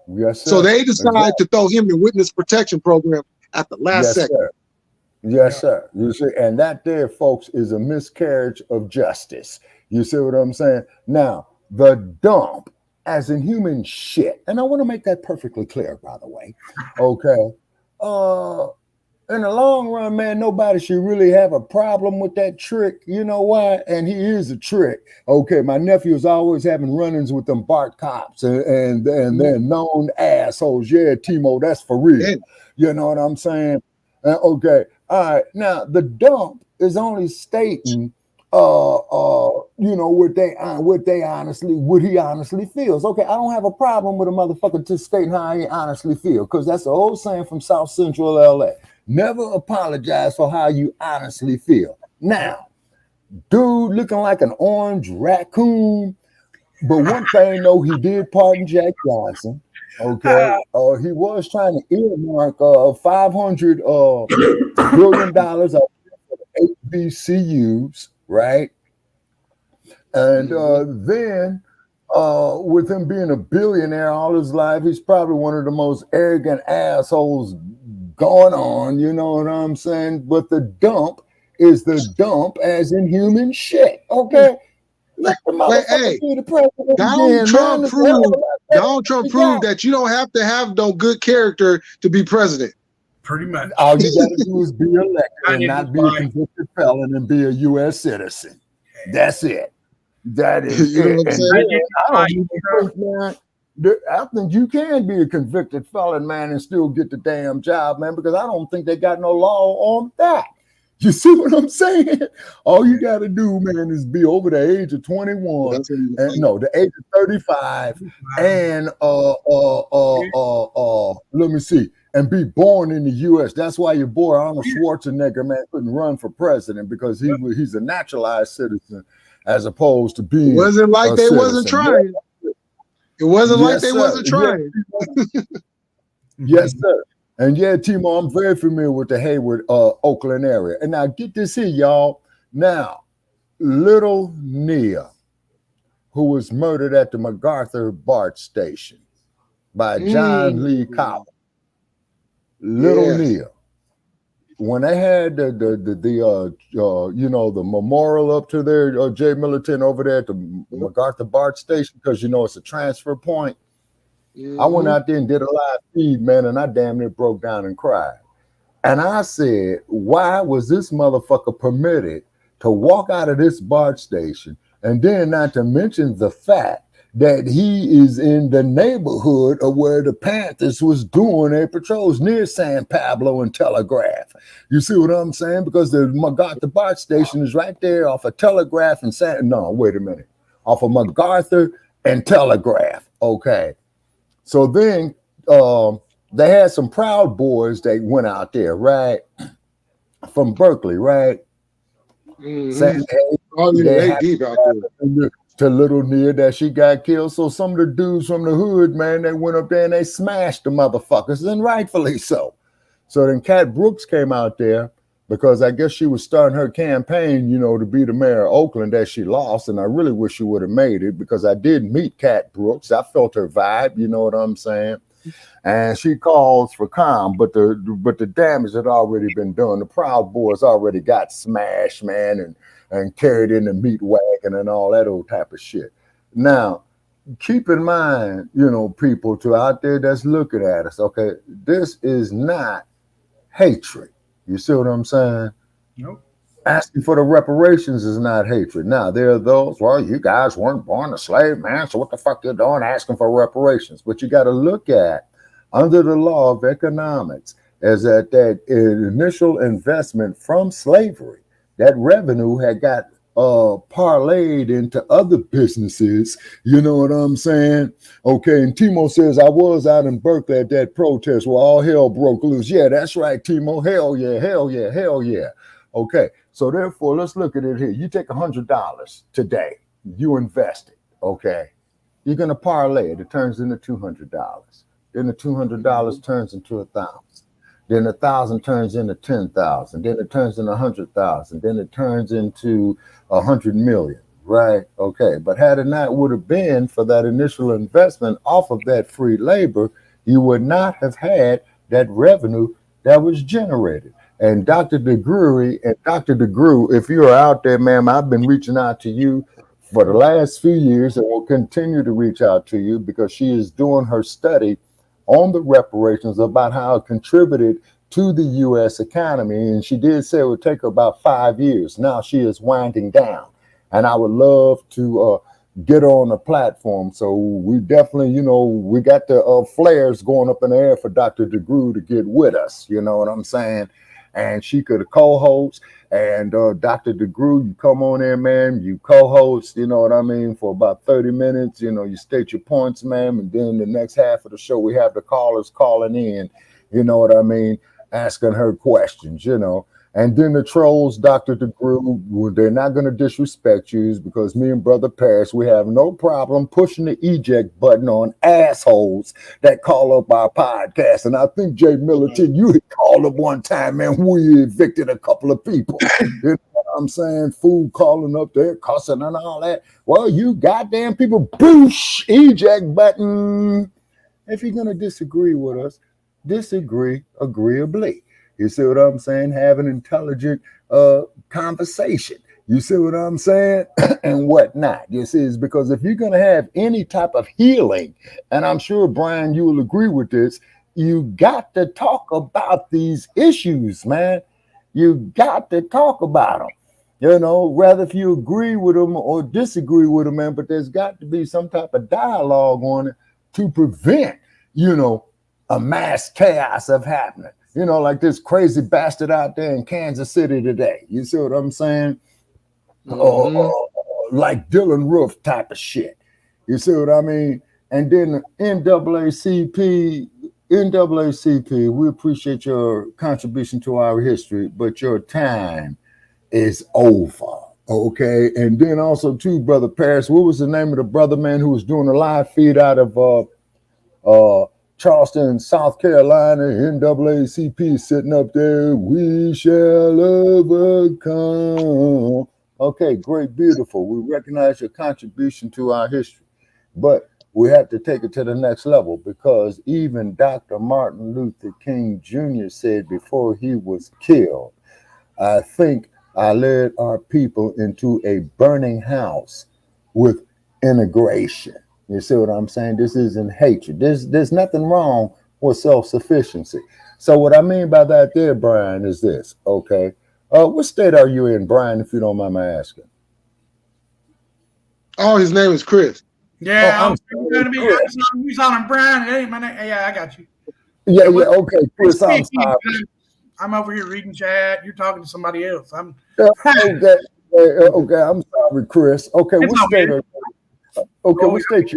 Yes, sir. So they decided to throw him in witness protection program at the last second. Sir. Yes, sir. You see, and that there, folks, is a miscarriage of justice. You see what I'm saying? Now, the dump, as in human shit, and I want to make that perfectly clear, by the way. Okay. In the long run, man, nobody should really have a problem with that trick. You know why? And he is a trick. Okay, my nephew is always having run-ins with them BART cops and they're known assholes. Yeah, Timo, that's for real. Yeah. You know what I'm saying? Okay, all right. Now, the dump is only stating, what he honestly feels. Okay, I don't have a problem with a motherfucker just stating how he honestly feels, because that's the old saying from South Central LA. Never apologize for how you honestly feel. Now, dude looking like an orange raccoon, but one thing, though, he did pardon Jack Johnson. Okay, he was trying to earmark $500 billion for the HBCUs, right? And then, with him being a billionaire all his life, he's probably one of the most arrogant assholes going on, you know what I'm saying? But the dump is the dump as in human shit, okay? Let the motherfucker be the president. Donald Trump proved that you don't have to have no good character to be president. Pretty much. All you got to do is be elected and not be a convicted felon and be a U.S. citizen. That's it. That is it. I think you can be a convicted felon, man, and still get the damn job, man, because I don't think they got no law on that. You see what I'm saying? All you got to do, man, is be over the age of 21, the age of 35, and let me see, and be born in the U.S. That's why your boy Arnold Schwarzenegger, man, couldn't run for president, because he's a naturalized citizen as opposed to being. It wasn't like they wasn't trying. It wasn't like they wasn't trying. Yes, sir. And yeah, Timo, I'm very familiar with the Hayward, Oakland area. And now get this here, y'all. Now, little Nia, who was murdered at the MacArthur BART station by John Lee Cowell. Little Nia. When they had the memorial up to there, Jay Militant over there at the MacArthur BART station, because it's a transfer point. I went out there and did a live feed, man, and I damn near broke down and cried. And I said, why was this motherfucker permitted to walk out of this BART station, and then not to mention the fact that he is in the neighborhood of where the Panthers was doing their patrols near San Pablo and Telegraph. You see what I'm saying? Because the MacArthur BART station is right there off of Telegraph and off of MacArthur and Telegraph. Okay. So then they had some Proud Boys that went out there, right? From Berkeley, right? Saying, hey, deep out there. To little Nia that she got killed. So some of the dudes from the hood, man, they went up there and they smashed the motherfuckers, and rightfully so. So then Cat Brooks came out there because I guess she was starting her campaign, to be the mayor of Oakland that she lost. And I really wish she would have made it, because I did meet Cat Brooks. I felt her vibe, you know what I'm saying? And she calls for calm, but the damage had already been done. The Proud Boys already got smashed, man, and carried in the meat wagon and all that old type of shit. Now, keep in mind, people out there that's looking at us, okay, this is not hatred. You see what I'm saying? Nope. Asking for the reparations is not hatred. Now, there are those, well, you guys weren't born a slave, man, so what the fuck you doing asking for reparations? But you got to look at, under the law of economics, is that initial investment from slavery, that revenue had got parlayed into other businesses. You know what I'm saying? Okay, and Timo says, I was out in Berkeley at that protest where all hell broke loose. Yeah, that's right, Timo. Hell yeah, hell yeah, hell yeah. Okay, so therefore, let's look at it here. You take $100 today, you invest it, okay? You're going to parlay it. It turns into $200. Then the $200 turns into $1,000. Then 1,000 turns into 10,000. Then it turns into 100,000. Then it turns into 100 million, right? Okay, but had it not would have been for that initial investment off of that free labor, you would not have had that revenue that was generated. And Dr. DeGruy and Dr. DeGruy, if you're out there, ma'am, I've been reaching out to you for the last few years and will continue to reach out to you because she is doing her study on the reparations about how it contributed to the U.S. economy. And she did say it would take her about 5 years. Now she is winding down. And I would love to get on the platform. So we definitely, you know, we got the flares going up in the air for Dr. DeGruy to get with us. You know what I'm saying? And she could co-host. And Dr. DeGruy, you come on in, man. You co-host, you know what I mean, for about 30 minutes. You know, you state your points, ma'am. And then the next half of the show, we have the callers calling in, you know what I mean, asking her questions, you know. And then the trolls, Dr. DeGruy, they're not going to disrespect you because me and Brother Paris, we have no problem pushing the eject button on assholes that call up our podcast. And I think Jay Militant, you had called up one time, man, we evicted a couple of people. You know what I'm saying? Food calling up there, cussing and all that. Well, you goddamn people, boosh, eject button. If you're going to disagree with us, disagree agreeably. You see what I'm saying? Have an intelligent conversation. You see what I'm saying? And whatnot. You see, it's because if you're going to have any type of healing, and I'm sure, Brian, you will agree with this, you got to talk about these issues, man. You got to talk about them. You know, rather if you agree with them or disagree with them, man, but there's got to be some type of dialogue on it to prevent, you know, a mass chaos of happening. You know, like this crazy bastard out there in Kansas City today. You see what I'm saying? Like Dylan Roof type of shit. You see what I mean? And then NAACP, we appreciate your contribution to our history, but your time is over. Okay. And then also, too, Brother Paris, what was the name of the brother, man, who was doing a live feed out of Charleston, South Carolina? NAACP sitting up there. We shall overcome. Okay, great, beautiful. We recognize your contribution to our history, but we have to take it to the next level because even Dr. Martin Luther King Jr. said before he was killed, I think I led our people into a burning house with integration. You see what I'm saying? This isn't hatred. There's nothing wrong with self-sufficiency. So what I mean by that there, Brian, is this, okay? What state are you in, Brian, if you don't mind my asking? Oh, his name is Chris. Yeah, you calling him Brian? Hey, my name. Yeah, I got you. Yeah, okay, Chris, I'm sorry. I'm over here reading chat. You're talking to somebody else. I'm okay, I'm sorry, Chris. Okay, what state are you? Okay, what state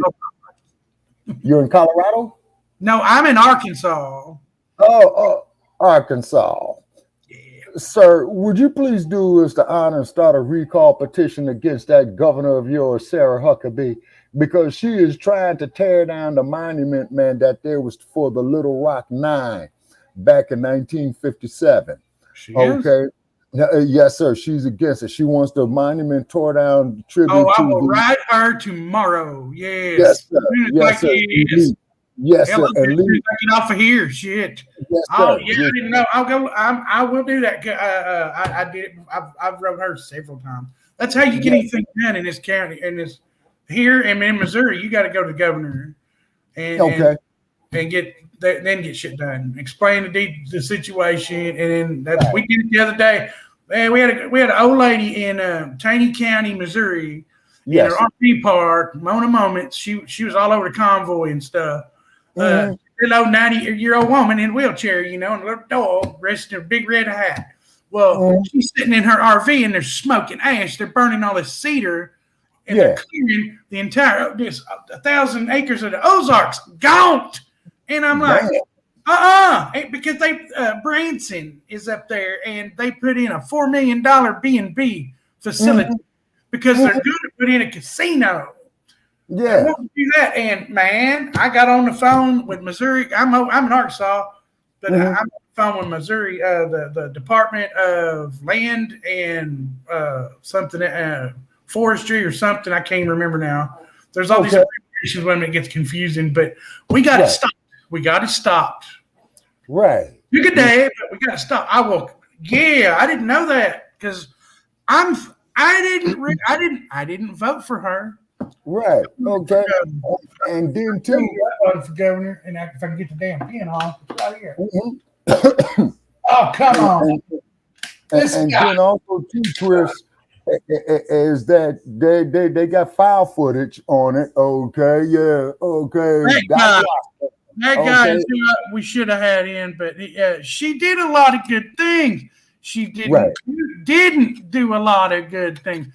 you're in? Colorado? No, I'm in Arkansas. Oh, Arkansas. Yeah. Sir, would you please do us the honor and start a recall petition against that governor of yours, Sarah Huckabee, because she is trying to tear down the monument, man, that there was for the Little Rock Nine back in 1957. She okay. Is? Yes, sir. She's against it. She wants the monument tore down. Tribute I will write her tomorrow. Yes. Yes, sir. Yes, sir. Yes, sir. And get off of here. Shit. Yes, oh, yeah, I didn't know. I'll go. I will do that. I did it. I've wrote her several times. That's how you get anything done in this county. And this here and in Missouri, you got to go to the governor and get shit done. Explain the situation, and then we did it the other day. Man, we had an old lady in Taney County, Missouri, in her RV park. Mona Moments. She was all over the convoy and stuff. Got little old 90-year-old woman in a wheelchair, and a little dog dressed in a big red hat. Well, she's sitting in her RV and they're smoking ash. They're burning all this cedar, and they're clearing the entire 1,000 acres of the Ozarks. Gone. And I'm like, because Branson is up there, and they put in a $4 million B&B facility because they're going to put in a casino. Yeah, I want to do that, and man, I got on the phone with Missouri. I'm in Arkansas, but I'm on the phone with Missouri, the Department of Land and something, Forestry or something. I can't remember now. There's all these abbreviations when it gets confusing, but we got to stop. We got to stop. Right. You could day, but we got to stop. I will. Yeah, I didn't know that because I didn't vote for her. Right. Okay. And then too, I voted for governor, and if I can get the damn pen off, it's right here. Oh, come on. And then also too, Chris, is that they got file footage on it. Okay. Yeah. Okay. That guy is who we should have had in, but she did a lot of good things. She didn't do a lot of good things.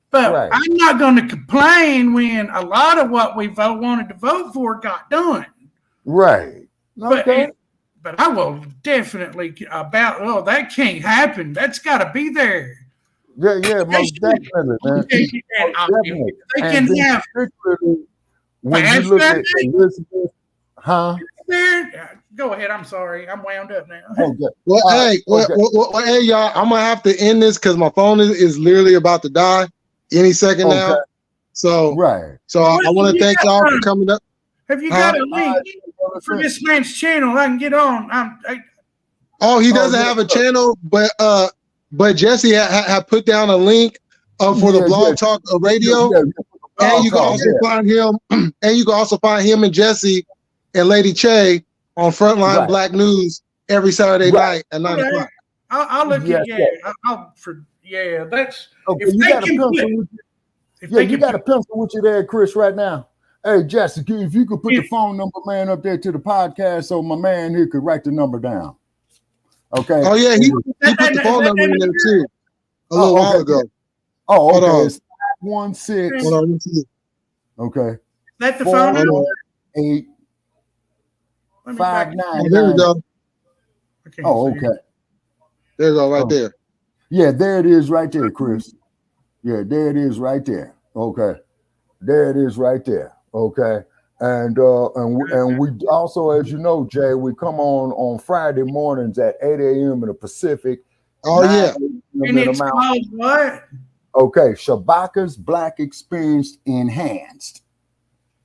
But I'm not going to complain when a lot of what we wanted to vote for got done. Right. Okay. But I will definitely that can't happen. That's got to be there. Yeah, most definitely, man. Definitely. They can have. When you look at Elizabeth, Go ahead. I'm sorry. I'm wound up now. Okay. Well, hey, y'all, I'm gonna have to end this because my phone is literally about to die any second now. So So I want to thank y'all for coming up. Have you got a link for this man's channel? I can get on. He doesn't have a channel, but Jesse had put down a link for the Blog Talk Radio, and you can also find him. And you can also find him and Jesse and Lady Che on Frontline Black News every Saturday night at 9 o'clock. I'll look at that's okay. You got a pencil with you there, Chris, right now. Hey, Jesse, if you could put the phone number, man, up there to the podcast, so my man here could write the number down. Okay. Oh yeah, he put the phone number in there too a little while ago. Oh, okay. Hold on. It's 516. Hold on. Okay. That's the phone number. 859. There we go. Oh, okay. There you go, right there. Yeah, there it is right there, Chris. Yeah, there it is right there. Okay. There it is right there. Okay. And we also, as you know, Jay, we come on Friday mornings at 8 a.m. in the Pacific. Oh, yeah. And it's called what? Okay, Shabaka's Black Experience Enhanced.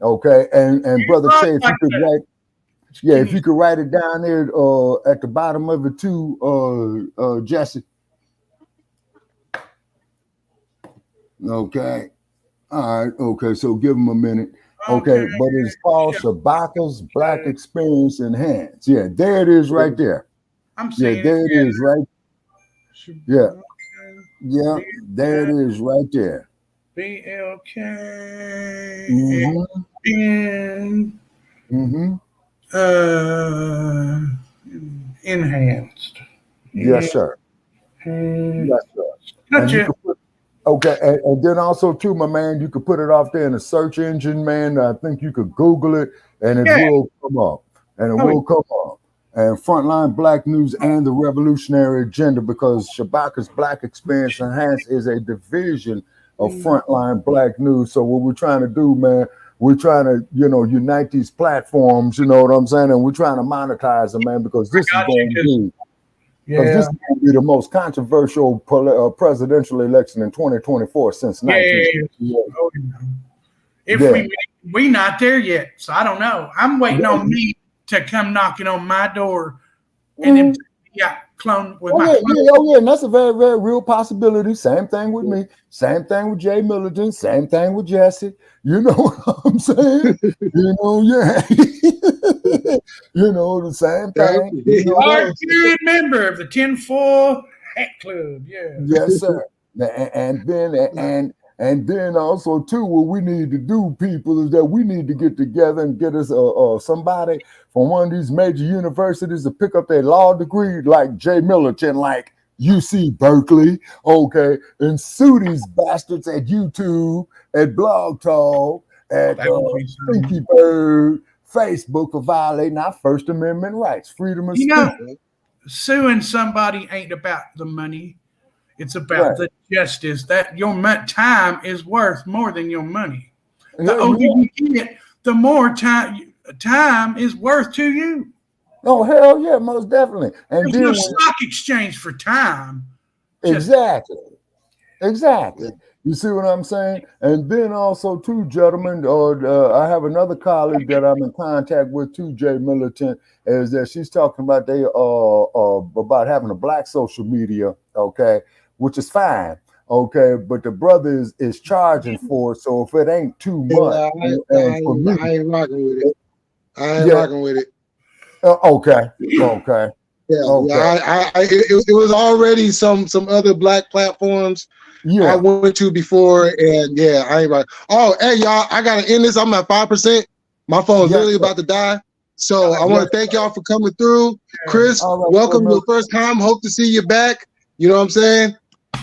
Okay, and Brother Che, if you could write, if you could write it down there at the bottom of it too, Jesse. Okay. All right. Okay. So give him a minute. Okay. But it's called Shabaka's Black Experience Enhanced. Yeah. There it is right there. I'm saying there it is right. Yeah. Yeah. There it is right there. BLK. Enhanced. Yes, sir. Yes, sir. Gotcha. Okay, and then also too, my man, you could put it off there in a search engine, man. I think you could Google it, and it will come up, and it will come up. And Frontline Black News and the Revolutionary Agenda, because Shabaka's Black Experience Enhanced is a division of Frontline Black News. So what we're trying to do, man, we're trying to, unite these platforms. You know what I'm saying? And we're trying to monetize them, man, because this is going to be. This is going to be the most controversial presidential election in 2024 since 1960. We not there yet, so I don't know. I'm waiting on me to come knocking on my door, and then clone with my clone. And that's a very, very real possibility. Same thing with me. Same thing with Jay Milligan. Same thing with Jesse. You know what I'm saying? The same thing. Hard-carrying member of the Tinfoil Hat Club. Yeah. Yes, sir. And And then also too, what we need to do, people, is that we need to get together and get us somebody from one of these major universities to pick up their law degree, like Jay Milliton, like UC Berkeley, okay, and sue these bastards at YouTube, at Blog Talk, at That would be something. Stinky Bird, Facebook for violating our First Amendment rights, freedom of You know, speech. suing somebody ain't about the money. It's about Right. the justice that your time is worth more than your money. The Yeah, older you you get, the more time is worth to you. Oh, hell yeah, most definitely. And There's then no when, stock exchange for time. Just exactly. Exactly. You see what I'm saying? And then also, too, gentlemen, I have another colleague that I'm in contact with too, Jay Militant, is that she's talking about about having a black social media, okay, which is fine, okay, but the brother is charging for it, so if it ain't too much, Yeah, and for me, I ain't rocking with it. I ain't yeah, rocking with it. okay, okay, Yeah, okay, it was already some other black platforms I yeah, went to before, and yeah, I ain't right. Oh, hey y'all, I gotta end this. I'm at 5%. My phone's yes, literally sir. about to die. So I want Yes, to thank y'all for coming through. Chris, all right, welcome brother. your first time. Hope to see you back. You know what I'm saying?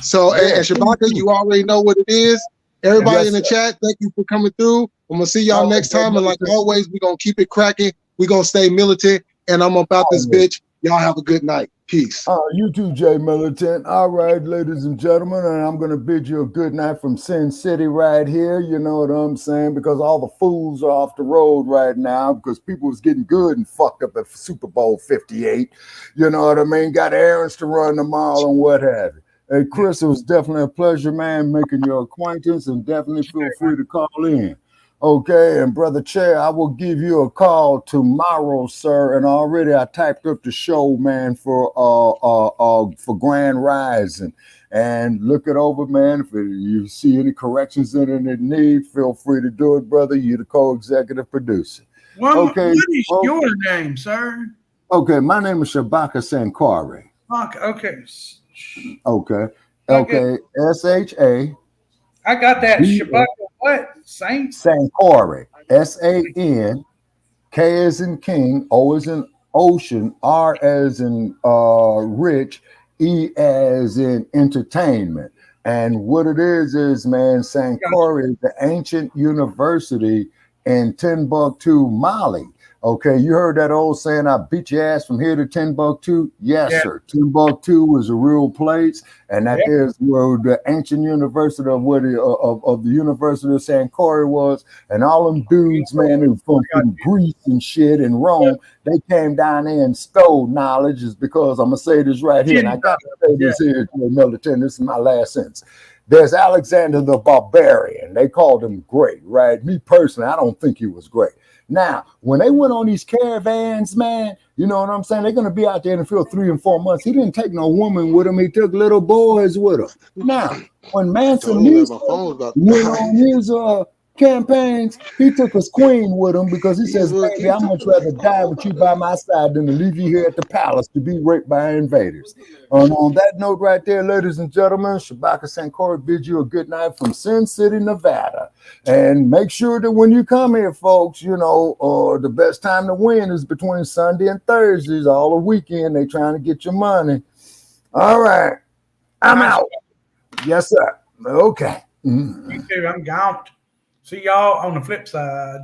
So Yeah, and Shabaka, you already know what it is. Everybody yes, in the sir. chat, thank you for coming through. I'm gonna see y'all All right, next time. And like brother. always, we're gonna keep it cracking. We're gonna stay militant. And I'm about this bitch. Y'all have a good night. Peace. You too, Jay Militant. All right, ladies and gentlemen, and I'm going to bid you a good night from Sin City right here. You know what I'm saying? Because all the fools are off the road right now because people was getting good and fucked up at Super Bowl 58. You know what I mean? Got errands to run tomorrow and what have you. Hey, Chris, it was definitely a pleasure, man, making your acquaintance, and definitely feel free to call in. Okay, and Brother Chair, I will give you a call tomorrow, sir. And already I typed up the show, man, for Grand Rising. And look it over, man. If you see any corrections in it that need, feel free to do it, brother. You're the co-executive producer. what Okay. is Well, your name, sir? okay, my name is Shabaka Sankari. Okay. Okay. Okay. Okay. S-H-A. I got that. B Shabaka what? Saint? Sankari. S-A-N. K as in king, O as in ocean, R as in rich, E as in entertainment. And what it is, man, Sankore is the ancient university in Timbuktu, Mali. Okay, you heard that old saying, I beat your ass from here to Timbuktu? Yes, Yeah. sir. Timbuktu is a real place, and that Yeah. is where the ancient university of the University of Sankore was. And all them dudes, man, who from Greece and shit and Rome, they came down there and stole knowledge. Is because I'm gonna say this right here, and I got to say this here, Militant. This is my last sentence. There's Alexander the Barbarian. They called him great, right? Me personally, I don't think he was great. Now, when they went on these caravans, man, you know what I'm saying? They're gonna be out there in the field 3 and 4 months. He didn't take no woman with him. He took little boys with him. Now, when Mansa Musa went on his campaigns, he took his queen with him because he says, baby, I'd much rather die with you by my side than to leave you here at the palace to be raped by invaders. On that note right there, ladies and gentlemen, Shabaka Sankore bids you a good night from Sin City, Nevada. And make sure that when you come here, folks, you know, the best time to win is between Sunday and Thursdays. All the weekend, they trying to get your money. All right. I'm out. Yes, sir. Okay. Me too. I'm gone. See y'all on the flip side.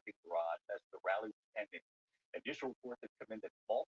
parking garage as the rally was ending. Initial reports have come in that multiple